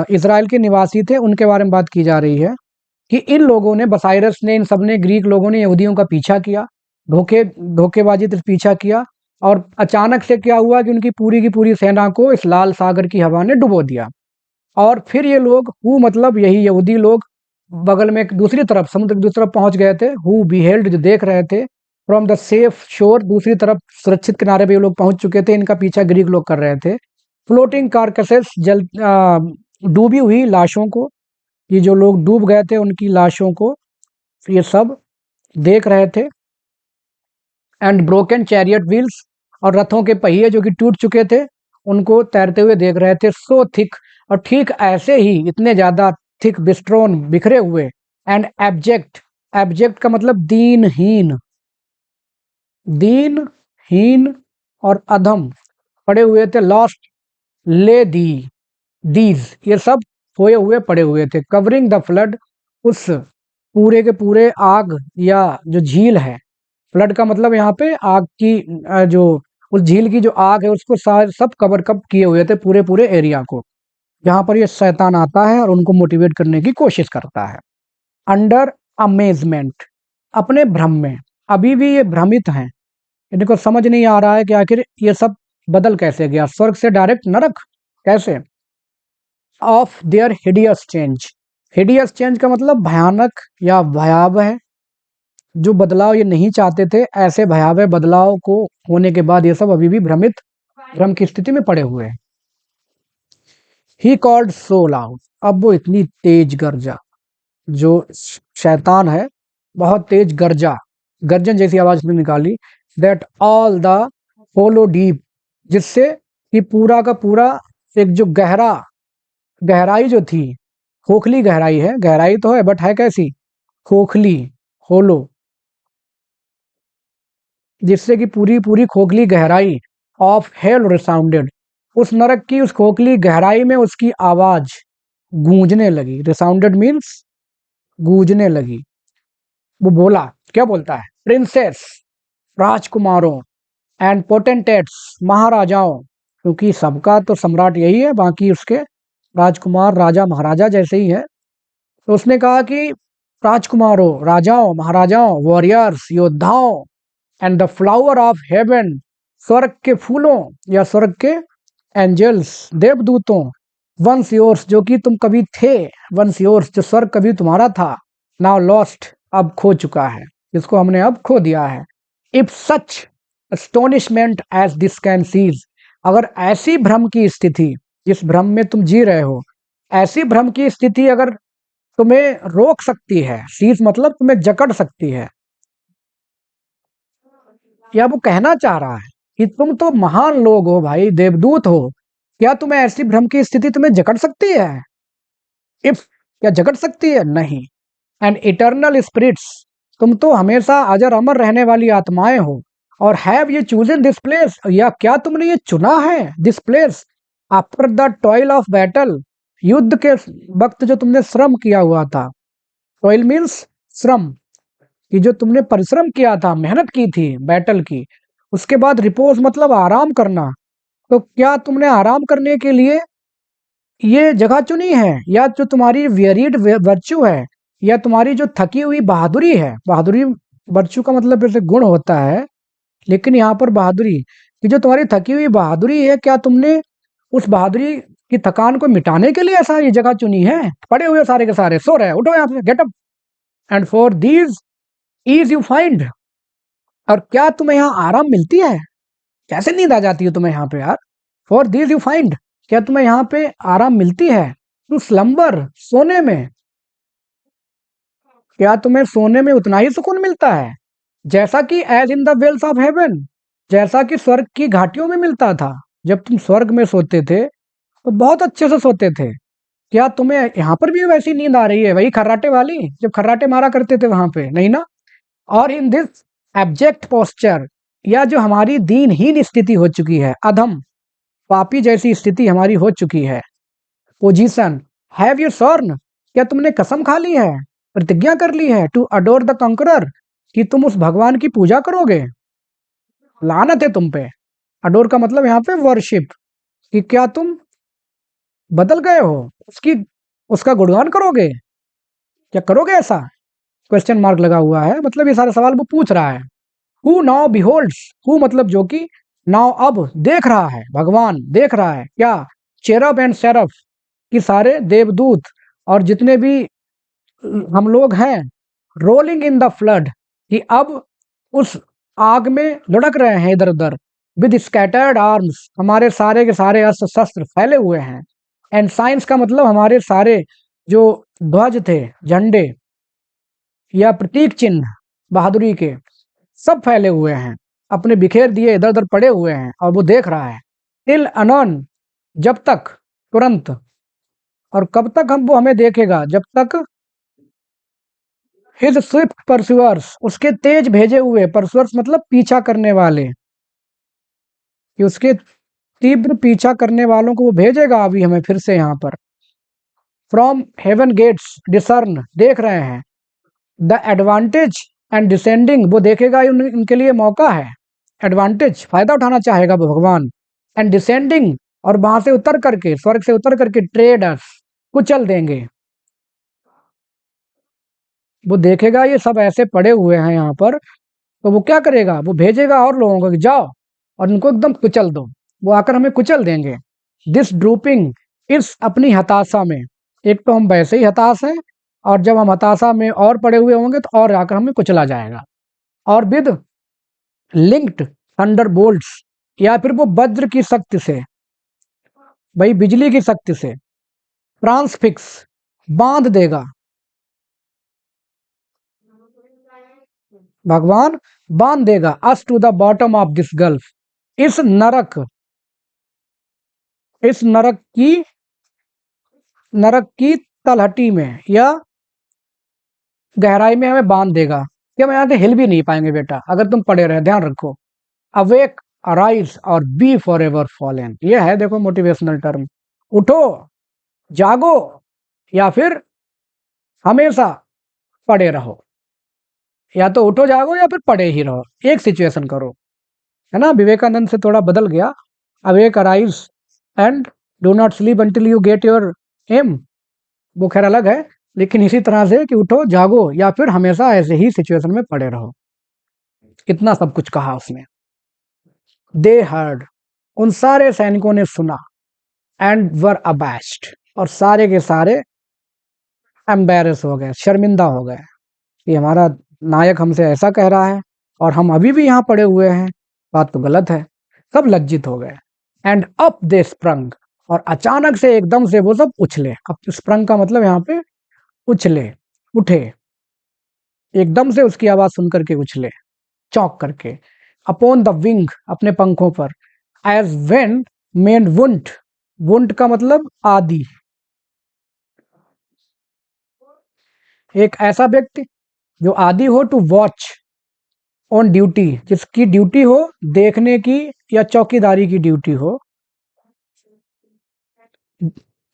A: इज़राइल के निवासी थे उनके बारे में बात की जा रही है, कि इन लोगों ने, बसाइरस ने, इन सब ने, ग्रीक लोगों ने यहूदियों का पीछा किया, धोखेबाजी से पीछा किया, और अचानक से क्या हुआ कि उनकी की पूरी सेना को इस लाल सागर की हवा ने डुबो दिया। और फिर ये लोग, हु मतलब यही यहूदी लोग, बगल में एक दूसरी तरफ, समुद्र की दूसरी तरफ पहुंच गए थे, हु बिहेल्ड, जो देख रहे थे, फ्रॉम द सेफ शोर, दूसरी तरफ सुरक्षित किनारे पे ये लोग पहुंच चुके थे, इनका पीछा ग्रीक लोग कर रहे थे। फ्लोटिंग कार्कसेस, जल डूबी हुई लाशों को, ये जो लोग डूब गए थे उनकी लाशों को ये सब देख रहे थे। एंड ब्रोकन चैरियट व्हील्स, और रथों के पहिए जो कि टूट चुके थे, उनको तैरते हुए देख रहे थे। सो थिक, और ठीक ऐसे ही इतने ज्यादा थिक, बिस्ट्रोन बिखरे हुए, एंड एब्जेक्ट, एब्जेक्ट का मतलब दीनहीन, दीनहीन और अधम पड़े हुए थे। लॉस्ट, ले दी, दीज, ये सब खोए हुए पड़े हुए थे। कवरिंग द फ्लड, उस पूरे के पूरे आग या जो झील है, फ्लड का मतलब यहाँ पे आग की जो उस झील की जो आग है उसको सब कवर कप किए हुए थे, पूरे पूरे एरिया को, जहां पर ये शैतान आता है और उनको मोटिवेट करने की कोशिश करता है। अंडर अमेजमेंट, अपने भ्रम में, अभी भी ये भ्रमित हैं, इनको समझ नहीं आ रहा है कि आखिर ये सब बदल कैसे गया, स्वर्ग से डायरेक्ट नरक कैसे। Of their hideous change, hideous change का मतलब भयानक या भयावह, जो बदलाव ये नहीं चाहते थे, ऐसे भयावह बदलाव को होने के बाद ये सब अभी भी भ्रमित, भ्रम की स्थिति में पड़े हुए हैं। ही कॉल्ड सो लाउड, अब वो इतनी तेज गर्जा, जो शैतान है बहुत तेज गर्जा, गर्जन जैसी आवाज उसने निकाली। That all the hollow deep, जिससे कि पूरा का पूरा एक जो गहराई जो थी, खोखली गहराई है, गहराई तो है बट है कैसी, खोखली, होलो, जिससे कि पूरी पूरी खोखली गहराई ऑफ हेल रिसाउंडेड, उस नरक की उस खोखली गहराई में उसकी आवाज गूंजने लगी। रिसाउंडेड मीन्स गूंजने लगी। वो बोला, क्या बोलता है, प्रिंसेस, राजकुमारों, एंड पोटेंटेट्स, महाराजाओं, क्योंकि सबका तो सम्राट यही है, बाकी उसके राजकुमार राजा महाराजा जैसे ही है। तो उसने कहा कि राजकुमारों, राजाओं, महाराजाओं, वॉरियर्स, योद्धाओं, and the flower of haven, स्वर्ग के फूलों या स्वर्ग के एंजल्स, देवदूतों, वंस योर्स, जो कि तुम कभी थे, वंस योर्स, जो स्वर्ग कभी तुम्हारा था, नाउ लॉस्ट, अब खो चुका है, जिसको हमने अब खो दिया है। If such astonishment as this can seize, अगर ऐसी भ्रम की स्थिति, जिस भ्रम में तुम जी रहे हो, ऐसी भ्रम की स्थिति अगर तुम्हें रोक सकती है, सीज मतलब तुम्हें जकड़ सकती है, या वो कहना चाह रहा है कि तुम तो महान लोग हो भाई, देवदूत हो, क्या तुम्हें ऐसी भ्रम की स्थिति तुम्हें जकड़ सकती है? इफ, क्या जकड़ सकती है? नहीं। एंड इटर्नल स्पिरिट्स, तुम तो हमेशा अजर अमर रहने वाली आत्माएं हो। और have you chosen this place, या क्या तुमने ये चुना है, this place, after the toil of battle, युद्ध के वक्त जो तुमने श्रम किया हुआ था, टॉयल मीन्स श्रम, कि जो तुमने परिश्रम किया था, मेहनत की थी बैटल की, उसके बाद रिपोज मतलब आराम करना, तो क्या तुमने आराम करने के लिए ये जगह चुनी है, या जो तुम्हारी वेरिड वर्च्यू है, या तुम्हारी जो थकी हुई बहादुरी है, बहादुरी वर्च्यू का मतलब जैसे गुण होता है, लेकिन यहाँ पर बहादुरी, कि जो तुम्हारी थकी हुई बहादुरी है, क्या तुमने उस बहादुरी की थकान को मिटाने के लिए ऐसा ये जगह चुनी है? पड़े हुए सारे के सारे सो रहे, उठो यहाँ से, get up, and for these ease you find, और क्या तुम्हें यहाँ आराम मिलती है? कैसे नींद आ जाती है तुम्हें यहाँ पे यार? फॉर दीज यू फाइंड, क्या तुम्हें यहाँ पे आराम मिलती है? टू स्लम्बर, सोने में, क्या तुम्हें सोने में उतना ही सुकून मिलता है जैसा कि as in the vales of heaven, जैसा कि स्वर्ग की घाटियों में मिलता था? जब तुम स्वर्ग में सोते थे तो बहुत अच्छे से सोते थे, क्या तुम्हें यहाँ पर भी वैसी नींद आ रही है, वही खर्राटे वाली, जब खर्राटे मारा करते थे वहां पे, नहीं ना? और इन दिस एब्जेक्ट पोस्चर, या जो हमारी दीनहीन स्थिति हो चुकी है, अधम पापी जैसी स्थिति हमारी हो चुकी है, पोजीशन, हैव यू स्वर्ण, क्या तुमने कसम खा ली है, प्रतिज्ञा कर ली है, टू अडोर द कंकरर, कि तुम उस भगवान की पूजा करोगे? लानत है तुम पे। अडोर का मतलब यहाँ पे वर्शिप, कि क्या तुम बदल गए हो, उसकी, उसका गुणगान करोगे, क्या करोगे ऐसा? क्वेश्चन मार्क लगा हुआ है, मतलब ये सारे सवाल वो पूछ रहा है। हु नाउ बिहोल्ड्स, हु मतलब जो कि, नाउ अब देख रहा है, भगवान देख रहा है क्या, चेरब एंड सेरफ, कि सारे देवदूत और जितने भी हम लोग हैं, रोलिंग इन द फ्लड, कि अब उस आग में लुढ़क रहे हैं इधर उधर, विद स्कैटर्ड आर्म्स, हमारे सारे के सारे अस्त्र शस्त्र फैले हुए हैं, एंड साइंस का मतलब हमारे सारे जो ध्वज थे, झंडे या प्रतीक चिन्ह बहादुरी के, सब फैले हुए हैं, अपने बिखेर दिए इधर उधर पड़े हुए हैं, और वो देख रहा है। टिल अनॉन, जब तक, तुरंत। और कब तक हम वो हमें देखेगा, जब तक हिज स्विफ्ट परस्यूअर्स, उसके तेज भेजे हुए, परस्यूअर्स मतलब पीछा करने वाले, कि उसके तीव्र पीछा करने वालों को वो भेजेगा अभी हमें फिर से यहाँ पर। फ्रॉम हेवन गेट्स डिसर्न, देख रहे हैं। द एडवांटेज एंड डिसेंडिंग, वो देखेगा उनके लिए मौका है। एडवांटेज, फायदा उठाना चाहेगा वो भगवान। एंड डिसेंडिंग, और वहां से उतर करके, स्वर्ग से उतर करके, ट्रेडर्स, कुचल देंगे। वो देखेगा ये सब ऐसे पड़े हुए हैं यहाँ पर, तो वो क्या करेगा, वो भेजेगा और लोगों को कि जाओ और इनको एकदम कुचल दो। वो आकर हमें कुचल देंगे। दिस ड्रूपिंग, इस अपनी हताशा में, एक तो हम वैसे ही हताश हैं, और जब हम हताशा में और पड़े हुए होंगे तो और आकर हमें कुचला जाएगा। और विद लिंक्ड थंडर बोल्ट्स, या फिर वो वज्र की शक्ति से, भाई बिजली की शक्ति से, ट्रांसफिक्स, बांध देगा। भगवान बांध देगा us to the bottom of this gulf, इस नरक, इस नरक की तलहटी में या गहराई में हमें बांध देगा कि हम यहाँ से हिल भी नहीं पाएंगे बेटा, अगर तुम पड़े रहे। ध्यान रखो, अवेक, अराइज और बी फॉर एवर फॉलन, ये है देखो मोटिवेशनल टर्म। उठो, जागो, या फिर हमेशा पड़े रहो। या तो उठो जागो या फिर पड़े ही रहो, एक सिचुएशन करो, है ना। विवेकानंद से थोड़ा बदल गया, awake, arise and do not sleep until you get your aim, वो खैर अलग है, लेकिन इसी तरह से कि उठो जागो या फिर हमेशा ऐसे ही सिचुएशन में पड़े रहो। इतना सब कुछ कहा उसने। दे हर्ड, उन सारे सैनिकों ने सुना। एंड वर अबैस्ड, और सारे के सारे एम्बेरस हो गए, शर्मिंदा हो गए कि हमारा नायक हमसे ऐसा कह रहा है और हम अभी भी यहाँ पड़े हुए हैं, बात तो गलत है। सब लज्जित हो गए। एंड अप दे स्प्रंग, और अचानक से एकदम से वो सब उछले। अब स्प्रंग का मतलब यहाँ पे उछले, उठे, एकदम से उसकी आवाज सुन करके उछले, चौंक करके। अपॉन द विंग, अपने पंखों पर। As when men wont, wont का मतलब आदि, एक ऐसा व्यक्ति जो आदि हो, टू वॉच ऑन ड्यूटी, जिसकी ड्यूटी हो देखने की या चौकीदारी की ड्यूटी हो,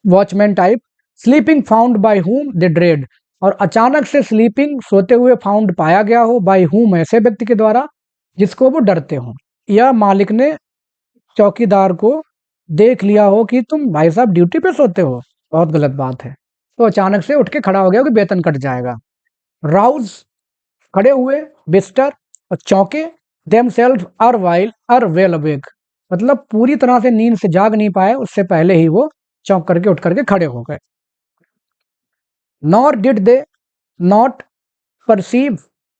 A: watchman type. Sleeping found by whom they dread, और अचानक से स्लीपिंग, सोते हुए, फाउंड पाया गया हो, बाय हुम ऐसे व्यक्ति के द्वारा जिसको वो डरते हो, या मालिक ने, चौकीदार को देख लिया हो कि तुम भाई साहब ड्यूटी पे सोते हो, बहुत गलत बात है, तो अचानक से उठ के खड़ा हो गया कि वेतन कट जाएगा। राउज, खड़े हुए, बिस्टर, और चौंके। Themselves ere while ere well awake, मतलब पूरी तरह से नींद से जाग नहीं पाए, उससे पहले ही वो चौंक करके उठ करके खड़े हो गए। Nor did they not perceive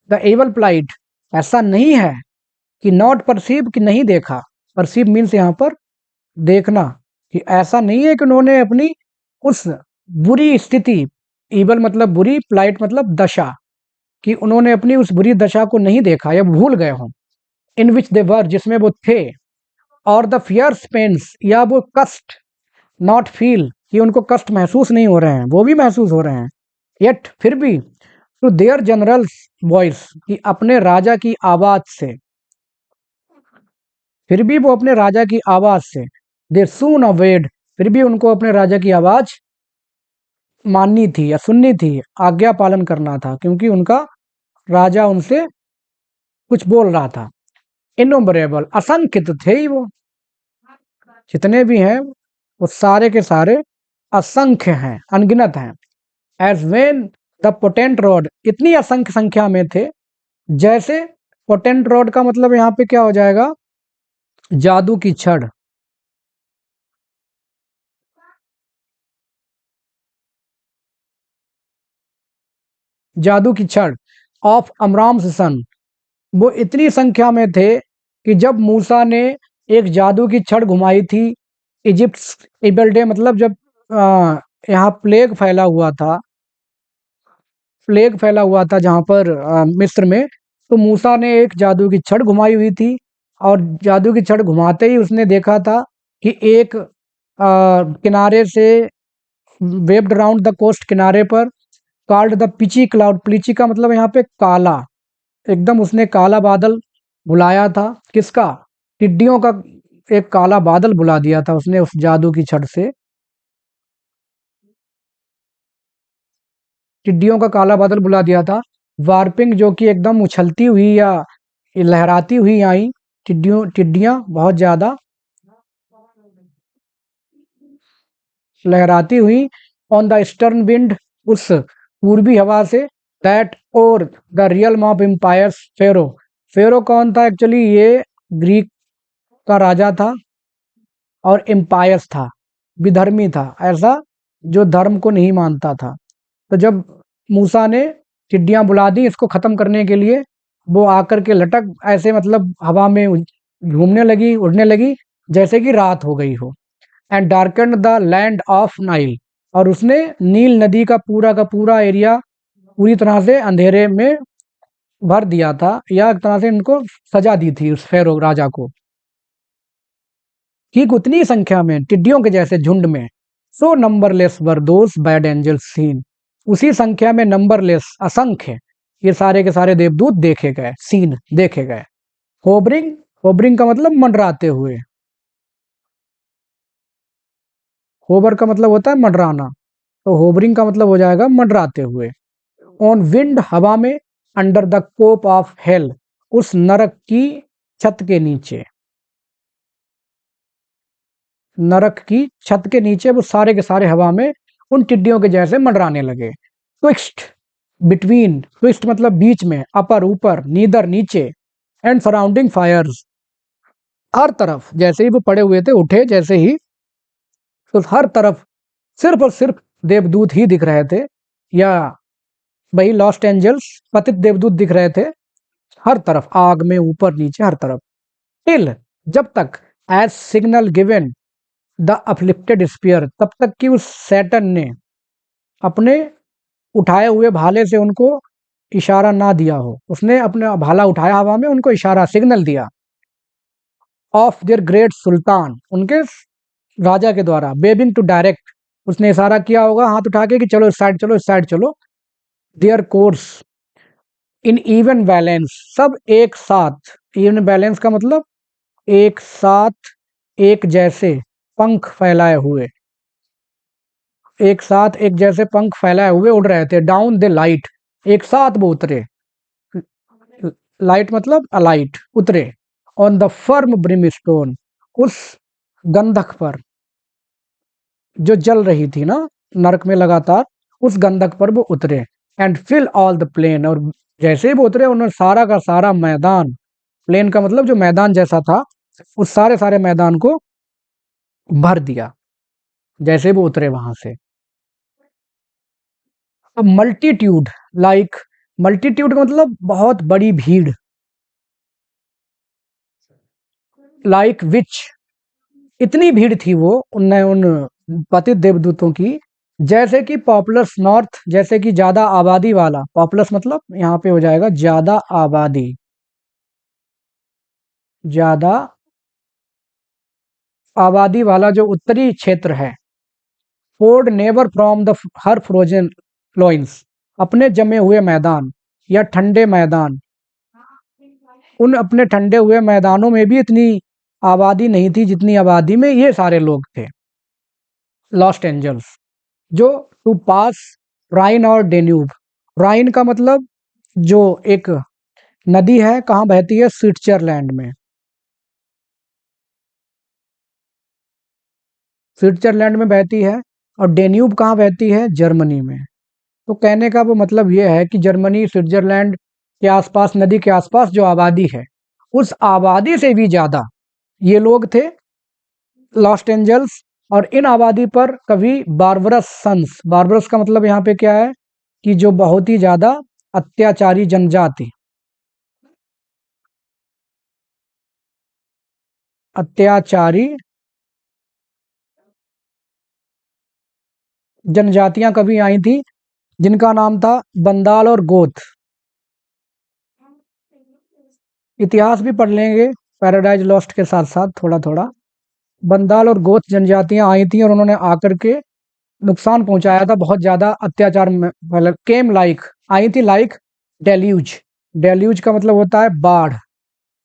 A: the evil plight, ऐसा नहीं है कि नॉट परसीव, कि नहीं देखा। परसीव मीन्स यहाँ पर देखना, कि ऐसा नहीं है कि उन्होंने अपनी उस बुरी स्थिति, ईवल मतलब बुरी, प्लाइट मतलब दशा, कि उन्होंने अपनी उस बुरी दशा को नहीं देखा या भूल गए हों। इन विच दे वर, जिसमें वो थे। और द फियर्स पेन्स, या वो कष्ट, नॉट फील, कि उनको कष्ट महसूस नहीं हो रहे हैं, वो भी महसूस हो रहे हैं। येट, फिर भी, टू देयर जनरल्स वॉइस, कि अपने राजा की आवाज से, फिर भी वो अपने राजा की आवाज से। दे सून अवेड, फिर भी उनको अपने राजा की आवाज माननी थी या सुननी थी, आज्ञा पालन करना था, क्योंकि उनका राजा उनसे कुछ बोल रहा था। इनोमरेबल, असंख्य थे ही वो, जितने भी हैं वो सारे के सारे असंख्य हैं, अनगिनत हैं। As when the potent rod, इतनी असंख्य संख्या में थे, जैसे पोटेंट रॉड का मतलब यहाँ पे क्या हो जाएगा, जादू की छड़। जादू की छड़ ऑफ अमराम सन, वो इतनी संख्या में थे कि जब मूसा ने एक जादू की छड़ घुमाई थी, इजिप्ट इबल डे, मतलब जब यहाँ प्लेग फैला हुआ था, प्लेग फैला हुआ था जहाँ पर मिस्र में, तो मूसा ने एक जादू की छड़ घुमाई हुई थी, और जादू की छड़ घुमाते ही उसने देखा था कि एक किनारे से वेव्ड अराउंड द कोस्ट, किनारे पर, called the peachy cloud, peachy का मतलब यहाँ पे काला, एकदम उसने काला बादल बुलाया था। किसका? टिड्डियों का एक काला बादल बुला दिया था उसने उस जादू की छड़ से। टिड्डियों का काला बादल बुला दिया था। वार्पिंग, जो कि एकदम उछलती हुई या लहराती हुई आई, टिड्डियां बहुत ज्यादा लहराती हुई। ऑन द ईस्टर्न विंड, उस पूर्वी हवा से। दैट और द रियल ऑफ एम्पायर्स, फेरो। फेरो कौन था एक्चुअली? ये ग्रीक का राजा था और एम्पायर्स था, विधर्मी था, ऐसा जो धर्म को नहीं मानता था। तो जब मूसा ने टिड्डियां बुला दी इसको खत्म करने के लिए, वो आकर के लटक ऐसे मतलब हवा में घूमने लगी, उड़ने लगी, जैसे कि रात हो गई हो। And darken the land of Nile, और उसने नील नदी का पूरा एरिया पूरी तरह से अंधेरे में भर दिया था, या एक तरह से इनको सजा दी थी उस फेरो राजा को। ठीक उतनी संख्या में टिड्डियों के जैसे झुंड में, सो नंबरलेस वर दोस बैड एंजल्स सीन, उसी संख्या में नंबरलेस, असंख्य, ये सारे के सारे देवदूत देखे गए, सीन देखे गए। होबरिंग, होबरिंग का मतलब मंडराते हुए, होबर का मतलब होता है मंडराना, तो होबरिंग का मतलब हो जाएगा मंडराते हुए। ऑन विंड, हवा में। Under the cope of hell, उस नरक की छत के नीचे, नरक की छत के नीचे वो सारे के सारे हवा में उन टिड्डियों के जैसे मंडराने लगे। ट्विस्ट, बिटवीन, ट्विस्ट मतलब बीच में, अपर ऊपर, नीदर नीचे, एंड सराउंडिंग फायर्स, हर तरफ, जैसे ही वो पड़े हुए थे उठे जैसे ही, तो हर तरफ सिर्फ और सिर्फ देवदूत ही दिख रहे थे, या वही लॉस्ट एंजल्स, पतित देवदूत दिख रहे थे हर तरफ, आग में, ऊपर नीचे, हर तरफ। टिल, जब तक, as signal given the afflicted spear, तब तक कि उस सैटन ने अपने उठाए हुए भाले से उनको इशारा ना दिया हो, उसने अपना भाला उठाया हवा में, उनको इशारा, सिग्नल दिया। ऑफ देयर ग्रेट सुल्तान, उनके राजा के द्वारा। वेबिंग टू डायरेक्ट, उसने इशारा किया होगा हाथ उठा के कि चलो इस साइड चलो, इस साइड चलो। Their course in even balance, सब एक साथ, इवन बैलेंस का मतलब एक साथ, एक जैसे पंख फैलाए हुए, एक साथ एक जैसे पंख फैलाए हुए उड़ रहे थे। डाउन द लाइट, एक साथ वो उतरे, लाइट मतलब अलाइट, उतरे। ऑन द फर्म ब्रिमस्टोन, उस गंधक पर जो जल रही थी ना नरक में लगातार, उस गंधक पर वो उतरे। And fill all the plain, और जैसे ही वो उतरे उन्होंने सारा का सारा मैदान, प्लेन का मतलब जो मैदान जैसा था, उस सारे सारे मैदान को भर दिया जैसे वो उतरे वहां से। अब मल्टीट्यूड, लाइक, मल्टीट्यूड का मतलब बहुत बड़ी भीड़, लाइक विच, इतनी भीड़ थी वो उन पतित देवदूतों की, जैसे कि पॉपुलस नॉर्थ, जैसे कि ज्यादा आबादी वाला, पॉपुलस मतलब यहाँ पे हो जाएगा ज्यादा आबादी, ज्यादा आबादी वाला जो उत्तरी क्षेत्र है। Poured never from the her frozen loins, अपने जमे हुए मैदान या ठंडे मैदान, उन अपने ठंडे हुए मैदानों में भी इतनी आबादी नहीं थी जितनी आबादी में ये सारे लोग थे, लॉस्ट एंजल्स। जो टू पास राइन और डेन्यूब, राइन का मतलब जो एक नदी है, कहाँ बहती है? स्विट्जरलैंड में, स्विट्जरलैंड में बहती है। और डेन्यूब कहाँ बहती है? जर्मनी में। तो कहने का वो मतलब ये है कि जर्मनी, स्विट्जरलैंड के आसपास, नदी के आसपास जो आबादी है, उस आबादी से भी ज्यादा ये लोग थे, लॉस्ट एंजल्स। और इन आबादी पर कभी बारबरस सन्स, बारबरस का मतलब यहाँ पे क्या है कि जो बहुत ही ज्यादा अत्याचारी जनजाति, अत्याचारी जनजातियां कभी आई थी, जिनका नाम था बंदाल और गोथ। इतिहास भी पढ़ लेंगे पैराडाइज लॉस्ट के साथ साथ थोड़ा थोड़ा। बंदाल और गोत जनजातियां आई थी और उन्होंने आकर के नुकसान पहुंचाया था, बहुत ज्यादा अत्याचार में, मतलब केम लाइक, आई थी लाइक डेल्यूज। डेल्यूज का मतलब होता है बाढ़,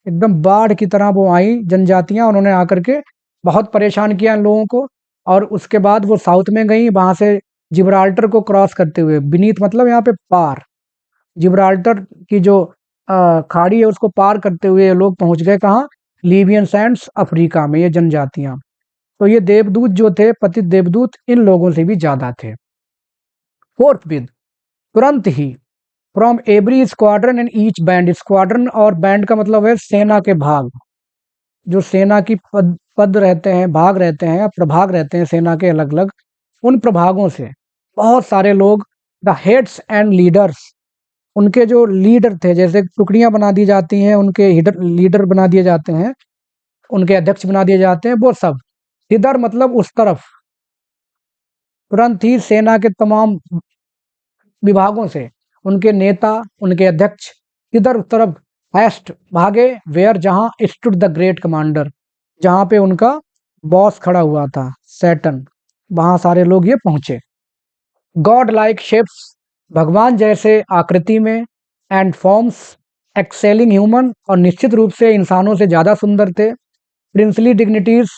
A: एकदम बाढ़ की तरह वो आई जनजातियां, उन्होंने आकर के बहुत परेशान किया इन लोगों को। और उसके बाद वो साउथ में गई, वहां से जिब्राल्टर को क्रॉस करते हुए, बीनीथ मतलब यहाँ पे पार, जिब्राल्टर की जो खाड़ी है उसको पार करते हुए ये लोग पहुंच गए कहाँ, लीबियन सैंड्स अफ्रीका में, ये जनजातियां। तो ये देवदूत जो थे, पतित देवदूत, इन लोगों से भी ज्यादा थे। फोर्थ विद, तुरंत ही, from every squadron and each band, squadron और बैंड का मतलब है सेना के भाग, जो सेना की पद पद रहते हैं, भाग रहते हैं, प्रभाग रहते हैं सेना के अलग अलग, उन प्रभागों से बहुत सारे लोग, द हेड्स एंड लीडर्स, उनके जो लीडर थे, जैसे टुकड़ियां बना दी जाती हैं, उनके लीडर बना दिए जाते हैं, उनके अध्यक्ष बना दिए जाते हैं, वो सब, इधर मतलब उस तरफ, तुरंत ही सेना के तमाम विभागों से उनके नेता, उनके अध्यक्ष इधर उस तरफ वेस्ट भागे, वेयर जहां स्टूड द ग्रेट कमांडर, जहां पे उनका बॉस खड़ा हुआ था सैटन, वहां सारे लोग ये पहुंचे। गॉड लाइक शेप्स, भगवान जैसे आकृति में, एंड फॉर्म्स एक्सेलिंग ह्यूमन, और निश्चित रूप से इंसानों से ज़्यादा सुंदर थे। प्रिंसली डिग्निटीज,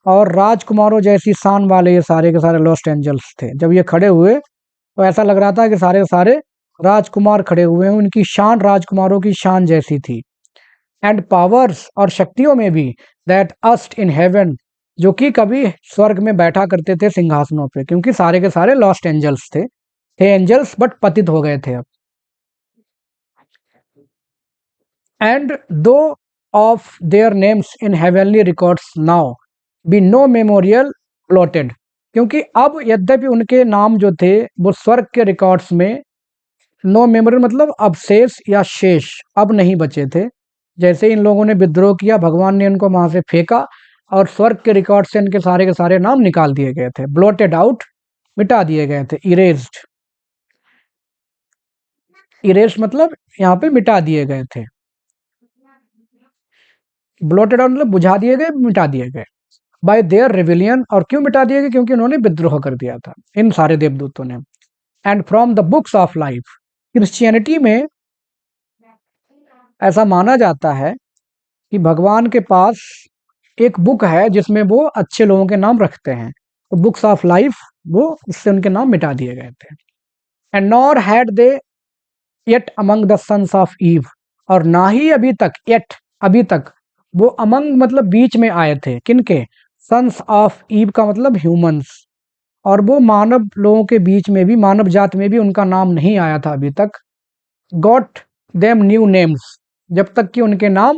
A: और राजकुमारों जैसी शान वाले ये सारे के सारे लॉस्ट एंजल्स थे। जब ये खड़े हुए तो ऐसा लग रहा था कि सारे के सारे राजकुमार खड़े हुए हैं, उनकी शान राजकुमारों की शान जैसी थी। एंड पावर्स, और शक्तियों में भी, दैट अस्ट इन हेवन, जो कि कभी स्वर्ग में बैठा करते थे सिंहासनों पे, क्योंकि सारे के सारे लॉस्ट एंजल्स थे एंजल्स बट पतित हो गए थे अब। And though of their names in heavenly records now be no memorial blotted, क्योंकि अब यद्यपि उनके नाम जो थे वो स्वर्ग के रिकॉर्ड्स में, नो मेमोरियल मतलब अवशेष या शेष अब नहीं बचे थे। जैसे इन लोगों ने विद्रोह किया, भगवान ने इनको वहां से फेंका और स्वर्ग के रिकॉर्ड से इनके सारे के सारे नाम निकाल दिए गए थे, ब्लॉटेड आउट, मिटा दिए गए थे, इरेज्ड, इरेज मतलब यहाँ पे मिटा दिए गए थे, ब्लॉटेड आउट मतलब बुझा दिए गए, मिटा दिए गए, बाय देयर रेविलियन, और क्यों मिटा दिए गए, क्योंकि उन्होंने विद्रोह कर दिया था इन सारे देवदूतों ने। And from the books of life, Christianity में ऐसा माना जाता है कि भगवान के पास एक बुक है जिसमें वो अच्छे लोगों के नाम रखते हैं, तो बुक्स ऑफ लाइफ, वो उससे उनके नाम मिटा दिए गए थे। And nor had they yet among the sons of Eve, और ना ही अभी तक, येट अभी तक, वो अमंग मतलब बीच में आए थे, किनके, सन्स ऑफ ईव का मतलब ह्यूमंस, और वो मानव लोगों के बीच में भी, मानव जात में भी उनका नाम नहीं आया था अभी तक। गॉट देम न्यू नेम्स, जब तक कि उनके नाम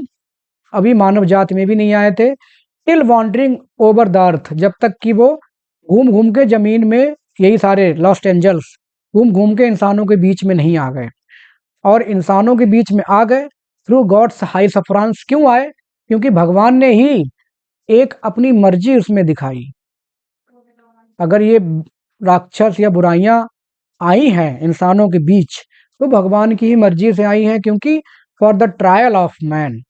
A: अभी मानव जात में भी नहीं आए थे। Till wandering over the earth, जब तक कि वो घूम घूम के जमीन में, यही सारे लॉस्ट एंजल्स घूम घूम के इंसानों के बीच में नहीं आ गए, और इंसानों के बीच में आ गए थ्रू गॉड्स हाई सफरांस, क्यों आए, क्योंकि भगवान ने ही एक अपनी मर्जी उसमें दिखाई। अगर ये राक्षस या बुराइयां आई हैं इंसानों के बीच, तो भगवान की ही मर्जी से आई हैं, क्योंकि for the trial of man,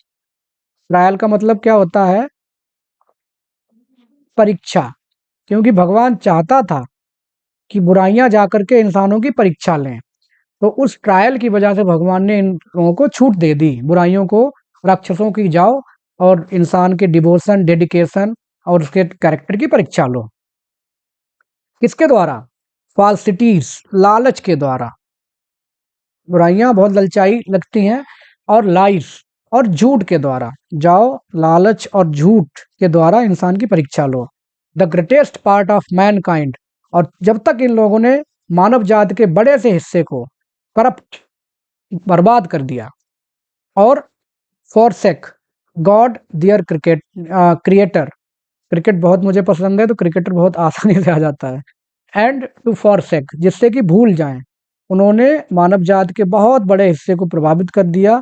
A: trial का मतलब क्या होता है, परीक्षा, क्योंकि भगवान चाहता था कि बुराइयां जाकर के इंसानों की परीक्षा लें, तो उस ट्रायल की वजह से भगवान ने इन लोगों को छूट दे दी, बुराइयों को, राक्षसों की जाओ और इंसान के डिवोशन, डेडिकेशन और उसके कैरेक्टर की परीक्षा लो। किसके द्वारा, फॉल्सिटीज, लालच के द्वारा, बुराइयां बहुत ललचाई लगती हैं, और लाइस, और झूठ के द्वारा, जाओ लालच और झूठ के द्वारा इंसान की परीक्षा लो। The greatest part of mankind, और जब तक इन लोगों ने मानव जाति के बड़े से हिस्से को करप्ट, बर्बाद कर दिया, और फॉरसेक गॉड दियर क्रिकेट, क्रिएटर, क्रिकेट बहुत मुझे पसंद है तो क्रिकेटर बहुत आसानी से आ जाता है, एंड टू फॉरसेक, जिससे कि भूल जाएं, उन्होंने मानव जात के बहुत बड़े हिस्से को प्रभावित कर दिया,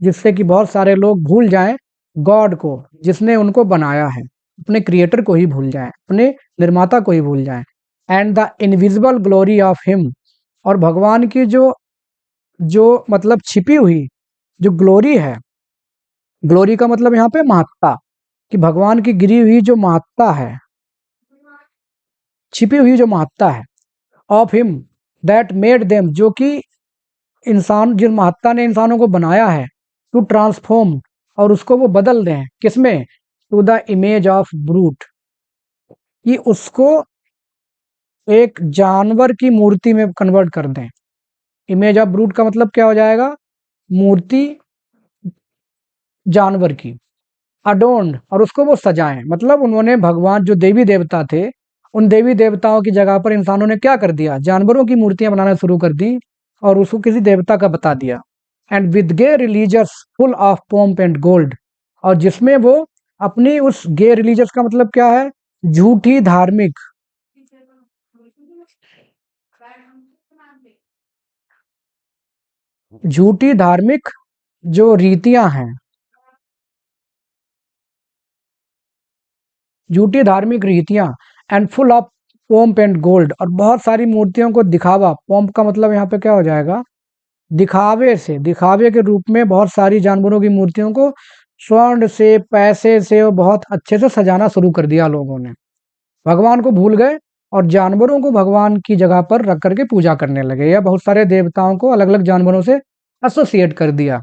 A: जिससे कि बहुत सारे लोग भूल जाएं गॉड को, जिसने उनको बनाया है, अपने क्रिएटर को ही भूल जाएं, अपने निर्माता को ही भूल जाएं। And the invisible glory of him, और भगवान की जो जो मतलब छिपी हुई जो ग्लोरी है, ग्लोरी का मतलब यहाँ पे महत्ता, कि भगवान की गिरी हुई जो महत्ता है, छिपी हुई जो महत्ता है, of him that made them, जो कि इंसान, जिन महत्ता ने इंसानों को बनाया है, टू ट्रांसफॉर्म, और उसको वो बदल दें किसमें, to the image of brute, कि उसको एक जानवर की मूर्ति में कन्वर्ट कर दें। इमेज ऑफ ब्रूट का मतलब क्या हो जाएगा, मूर्ति जानवर की। अडोन्ड, और उसको वो सजाएं, मतलब उन्होंने भगवान जो देवी देवता थे, उन देवी देवताओं की जगह पर इंसानों ने क्या कर दिया, जानवरों की मूर्तियां बनाना शुरू कर दी और उसको किसी देवता का बता दिया। And with gay religious full of pomp and gold, और जिसमें वो अपनी उस गे रिलीजियस का मतलब क्या है, झूठी धार्मिक, झूठी धार्मिक जो रीतियां हैं, झूठी धार्मिक रीतियां, and full of pomp and gold, और बहुत सारी मूर्तियों को दिखावा, पोम्प का मतलब यहाँ पे क्या हो जाएगा, दिखावे से, दिखावे के रूप में बहुत सारी जानवरों की मूर्तियों को स्वर्ण से, पैसे से और बहुत अच्छे से सजाना शुरू कर दिया लोगों ने। भगवान को भूल गए और जानवरों को भगवान की जगह पर रख करके पूजा करने लगे, या बहुत सारे देवताओं को अलग अलग जानवरों से एसोसिएट कर दिया।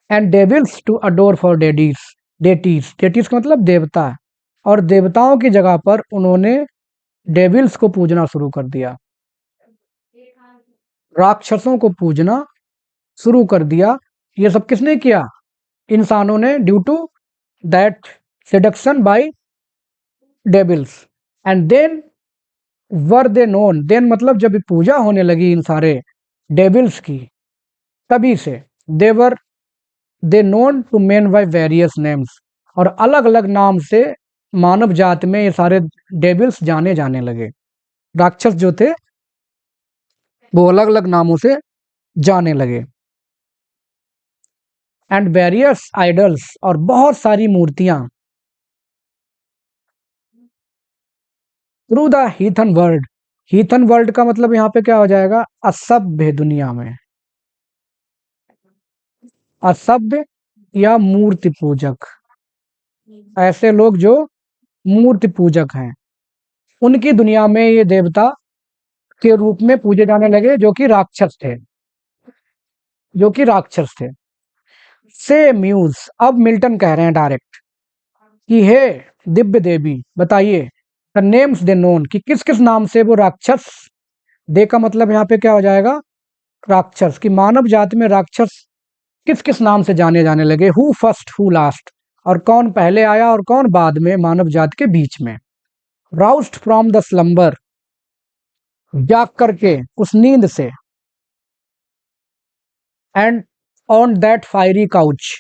A: And devils to adore for deities, deities, deities का मतलब देवता, और देवताओं की जगह पर उन्होंने डेविल्स को पूजना शुरू कर दिया, राक्षसों को पूजना शुरू कर दिया। ये सब किसने किया, इंसानों ने, due to that seduction by devils. And then were they known, then मतलब जब पूजा होने लगी इन सारे डेविल्स की, तभी से there they known to men by various names, और अलग अलग नाम से मानव जात में ये सारे डेविल्स जाने जाने लगे। राक्षस जो थे वो अलग अलग नामों से जाने लगे। एंड वेरियस आइडल्स, और बहुत सारी मूर्तियां, थ्रू द हीथन वर्ल्ड, हीथन वर्ल्ड का मतलब यहाँ पे क्या हो जाएगा, असभ्य दुनिया में, असभ्य या मूर्ति पूजक, ऐसे लोग जो मूर्ति पूजक हैं, उनकी दुनिया में ये देवता के रूप में पूजे जाने लगे, जो कि राक्षस थे, जो कि राक्षस थे। से म्यूज, अब मिल्टन कह रहे हैं डायरेक्ट कि हे दिव्य देवी, बताइए द नेम्स दे नोन, कि किस किस नाम से वो राक्षस, दे का मतलब यहाँ पे क्या हो जाएगा, राक्षस, की मानव जाति में राक्षस किस किस नाम से जाने जाने लगे, हु फर्स्ट हु लास्ट, और कौन पहले आया और कौन बाद में मानव जाति के बीच में। राउस्ड फ्रॉम द स्लम्बर, जाग करके उस नींद से, and on that fiery couch,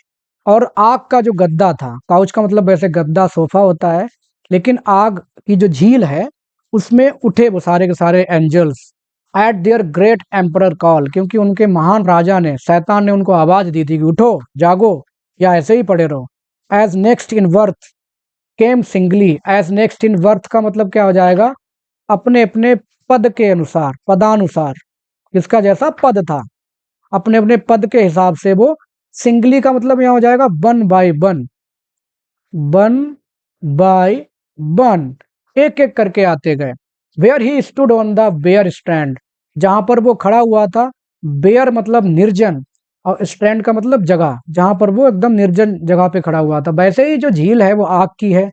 A: और आग का जो गद्दा था, काउच का मतलब वैसे गद्दा सोफा होता है, लेकिन आग की जो झील है उसमें उठे वो सारे के सारे angels, at their great emperor call, क्योंकि उनके महान राजा ने, शैतान ने उनको आवाज दी थी कि उठो, जागो, या ऐसे ही पड़े रहो। As next in worth came singly, as next in worth का मतलब क्या हो जाएगा, अपने अपने पद के अनुसार, पदानुसार, जिसका जैसा पद था, अपने अपने पद के हिसाब से वो, सिंगली का मतलब यहाँ हो जाएगा one by one, one by one, एक एक करके आते गए। Where he stood on the bare strand, जहां पर वो खड़ा हुआ था, बेयर मतलब निर्जन, और स्टैंड का मतलब जगह, जहां पर वो एकदम निर्जन जगह पे खड़ा हुआ था। वैसे ही जो झील है वो आग की है,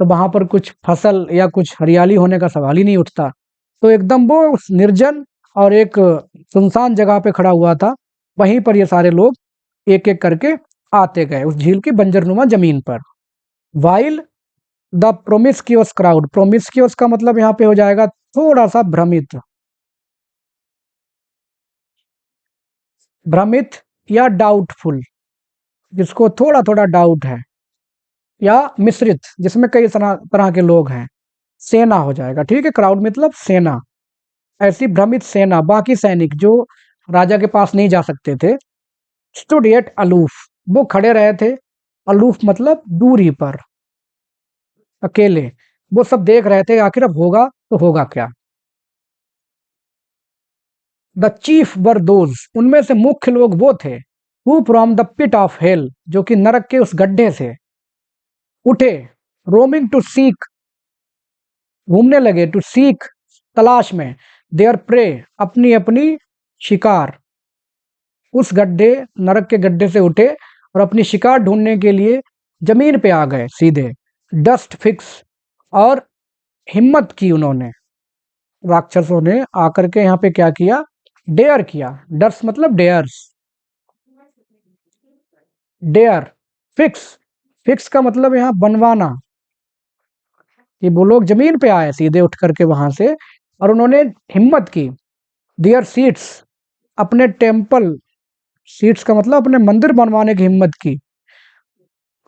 A: तो वहां पर कुछ फसल या कुछ हरियाली होने का सवाल ही नहीं उठता, तो एकदम वो उस निर्जन और एक सुनसान जगह पे खड़ा हुआ था। वहीं पर ये सारे लोग एक एक करके आते गए उस झील की बंजरनुमा जमीन पर। वाइल द प्रोमिस्क्यूअस क्राउड, प्रोमिस्क्यूअस का मतलब यहाँ पे हो जाएगा थोड़ा सा भ्रमित, भ्रमित या डाउटफुल, जिसको थोड़ा थोड़ा डाउट है, या मिश्रित, जिसमें कई तरह तरह के लोग हैं, सेना हो जाएगा, ठीक है, क्राउड मतलब सेना, ऐसी भ्रमित सेना, बाकी सैनिक जो राजा के पास नहीं जा सकते थे। स्टूड येट अलूफ, वो खड़े रहे थे, अलूफ मतलब दूरी पर, अकेले, वो सब देख रहे थे आखिर अब होगा तो होगा क्या। द चीफ वर दोज, उनमें से मुख्य लोग वो थे, who from the pit of hell, जो कि नरक के उस गड्ढे से, उठे, रोमिंग टू सीक, घूमने लगे, टू सीक तलाश में, देयर प्रे, अपनी अपनी शिकार। उस गड्ढे, नरक के गड्ढे से उठे और अपनी शिकार ढूंढने के लिए जमीन पे आ गए सीधे। डस्ट फिक्स, और हिम्मत की उन्होंने, राक्षसों ने आकर के यहाँ पे क्या किया, डेयर किया। डस्ट मतलब डेयर्स, डेयर। फिक्स, फिक्स का मतलब यहाँ बनवाना, कि वो लोग जमीन पे आए सीधे उठ करके वहां से, और उन्होंने हिम्मत की। देयर सीट्स, अपने टेम्पल, सीट्स का मतलब अपने मंदिर बनवाने की हिम्मत की।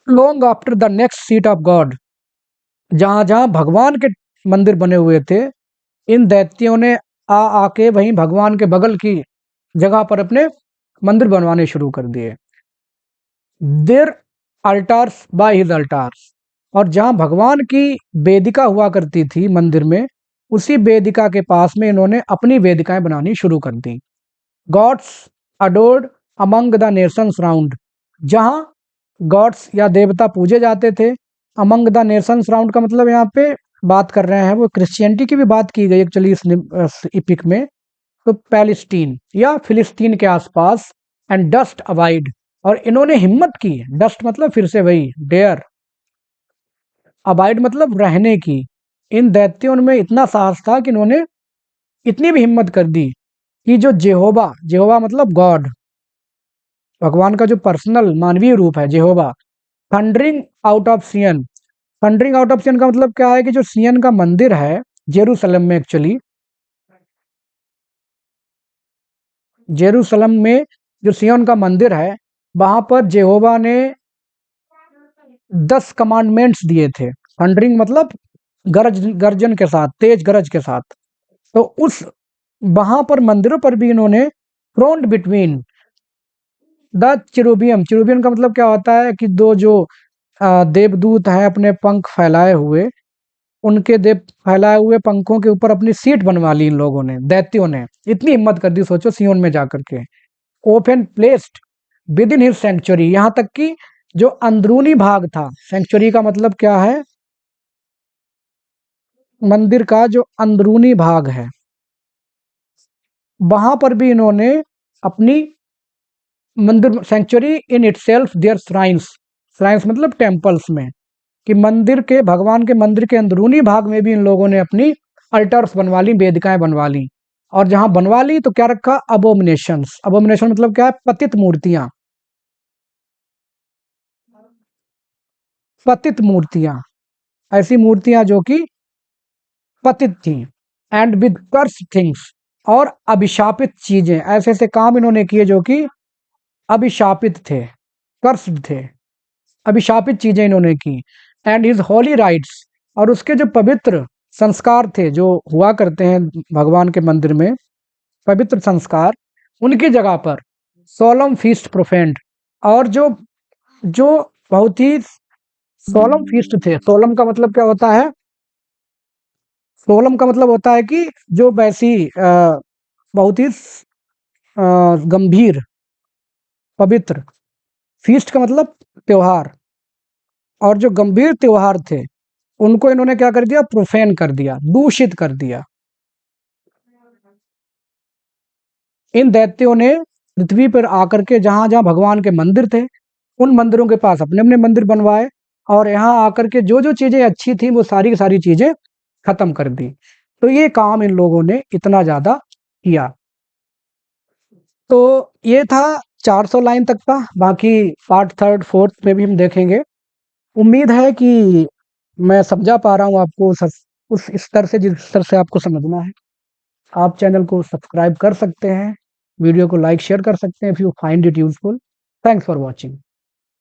A: Long after the next seat of God, जहां जहां भगवान के मंदिर बने हुए थे, इन दैत्यों ने आके वहीं भगवान के बगल की जगह पर अपने मंदिर बनवाने शुरू कर दिए। देर अल्टार्स बाय हिज अल्टार्स, और जहां भगवान की वेदिका हुआ करती थी मंदिर में, उसी वेदिका के पास में इन्होंने अपनी वेदिकाएं बनानी शुरू कर दी। Gods adored among the nations round, जहां गॉड्स या देवता पूजे जाते थे। अमंग द नेशंस राउंड का मतलब यहाँ पे बात कर रहे हैं, वो क्रिश्चियनिटी की भी बात की गई एक्चुअली इस इपिक में। तो पैलेस्टीन या फिलिस्तीन के आसपास, एंड डस्ट अवाइड, और इन्होंने हिम्मत की। डस्ट मतलब फिर से वही डेयर, अबाइड मतलब रहने की। इन दैत्यों में इतना साहस था कि इन्होंने इतनी भी हिम्मत कर दी कि जो जेहोवा, जेहोवा मतलब गॉड, भगवान का जो पर्सनल मानवीय रूप है Jehovah, thundering out of Sion. Thundering out of Sion का मतलब क्या है कि जो सियन का मंदिर है जेरूशलेम में, एक्चुअली जेरूशलेम में जो सियन का मंदिर है, वहां पर जेहोवा ने 10 कमांडमेंट्स दिए थे। थंडरिंग मतलब गर्जन के साथ, तेज गरज के साथ। तो उस वहां पर मंदिरों पर भी इन्होंने फ्रोंट बिटवीन द चिरूबियम, चिरूबियम का मतलब क्या होता है कि दो जो देवदूत हैं अपने पंख फैलाए हुए, उनके देव फैलाए हुए पंखों के ऊपर अपनी सीट बनवा ली इन लोगों ने, दैत्यों ने। इतनी हिम्मत कर दी, सोचो, सियोन में जाकर के। Open placed within his sanctuary, यहां तक कि जो अंदरूनी भाग था, सेंचुरी का मतलब क्या है, मंदिर का जो अंदरूनी भाग है, वहां पर भी इन्होंने अपनी मंदिर, sanctuary in itself their shrines, shrines मतलब टेम्पल्स में, कि मंदिर के, भगवान के मंदिर के अंदरूनी भाग में भी इन लोगों ने अपनी अल्टर्स बनवा ली, वेदिकाएं बनवा ली। और जहां बनवा ली तो क्या रखा, अबोमिनेशंस। अबोमिनेशन मतलब क्या है, पतित मूर्तियां, पतित मूर्तियां, ऐसी मूर्तियां जो कि पतित थी। एंड विद कर्स थिंग्स, और अभिशापित चीजें, ऐसे ऐसे काम इन्होंने किए जो कि अभिशापित थे, कर्स्ड थे, अभिशापित चीजें इन्होंने की। एंड हिज होली राइट्स, और उसके जो पवित्र संस्कार थे जो हुआ करते हैं भगवान के मंदिर में, पवित्र संस्कार, उनकी जगह पर सोलम फीस्ट प्रोफेंड, और जो जो बहुत ही सोलम फीस्ट थे। सोलम का मतलब क्या होता है, सोलम का मतलब होता है कि जो वैसी बहुत ही गंभीर, पवित्र। फीस्ट का मतलब त्योहार, और जो गंभीर त्योहार थे उनको इन्होंने क्या कर दिया, प्रोफेन कर दिया, दूषित कर दिया। इन दैत्यों ने पृथ्वी पर आकर के जहां जहां भगवान के मंदिर थे, उन मंदिरों के पास अपने अपने मंदिर बनवाए, और यहाँ आकर के जो जो चीजें अच्छी थी वो सारी की सारी चीजें खत्म कर दी। तो ये काम इन लोगों ने इतना ज्यादा किया। तो ये था 400 लाइन तक का, बाकी पार्ट थर्ड फोर्थ में भी हम देखेंगे। उम्मीद है कि मैं समझा पा रहा हूँ आपको उस स्तर से जिस स्तर से आपको समझना है। आप चैनल को सब्सक्राइब कर सकते हैं, वीडियो को लाइक शेयर कर सकते हैं if you find it useful. Thanks for watching.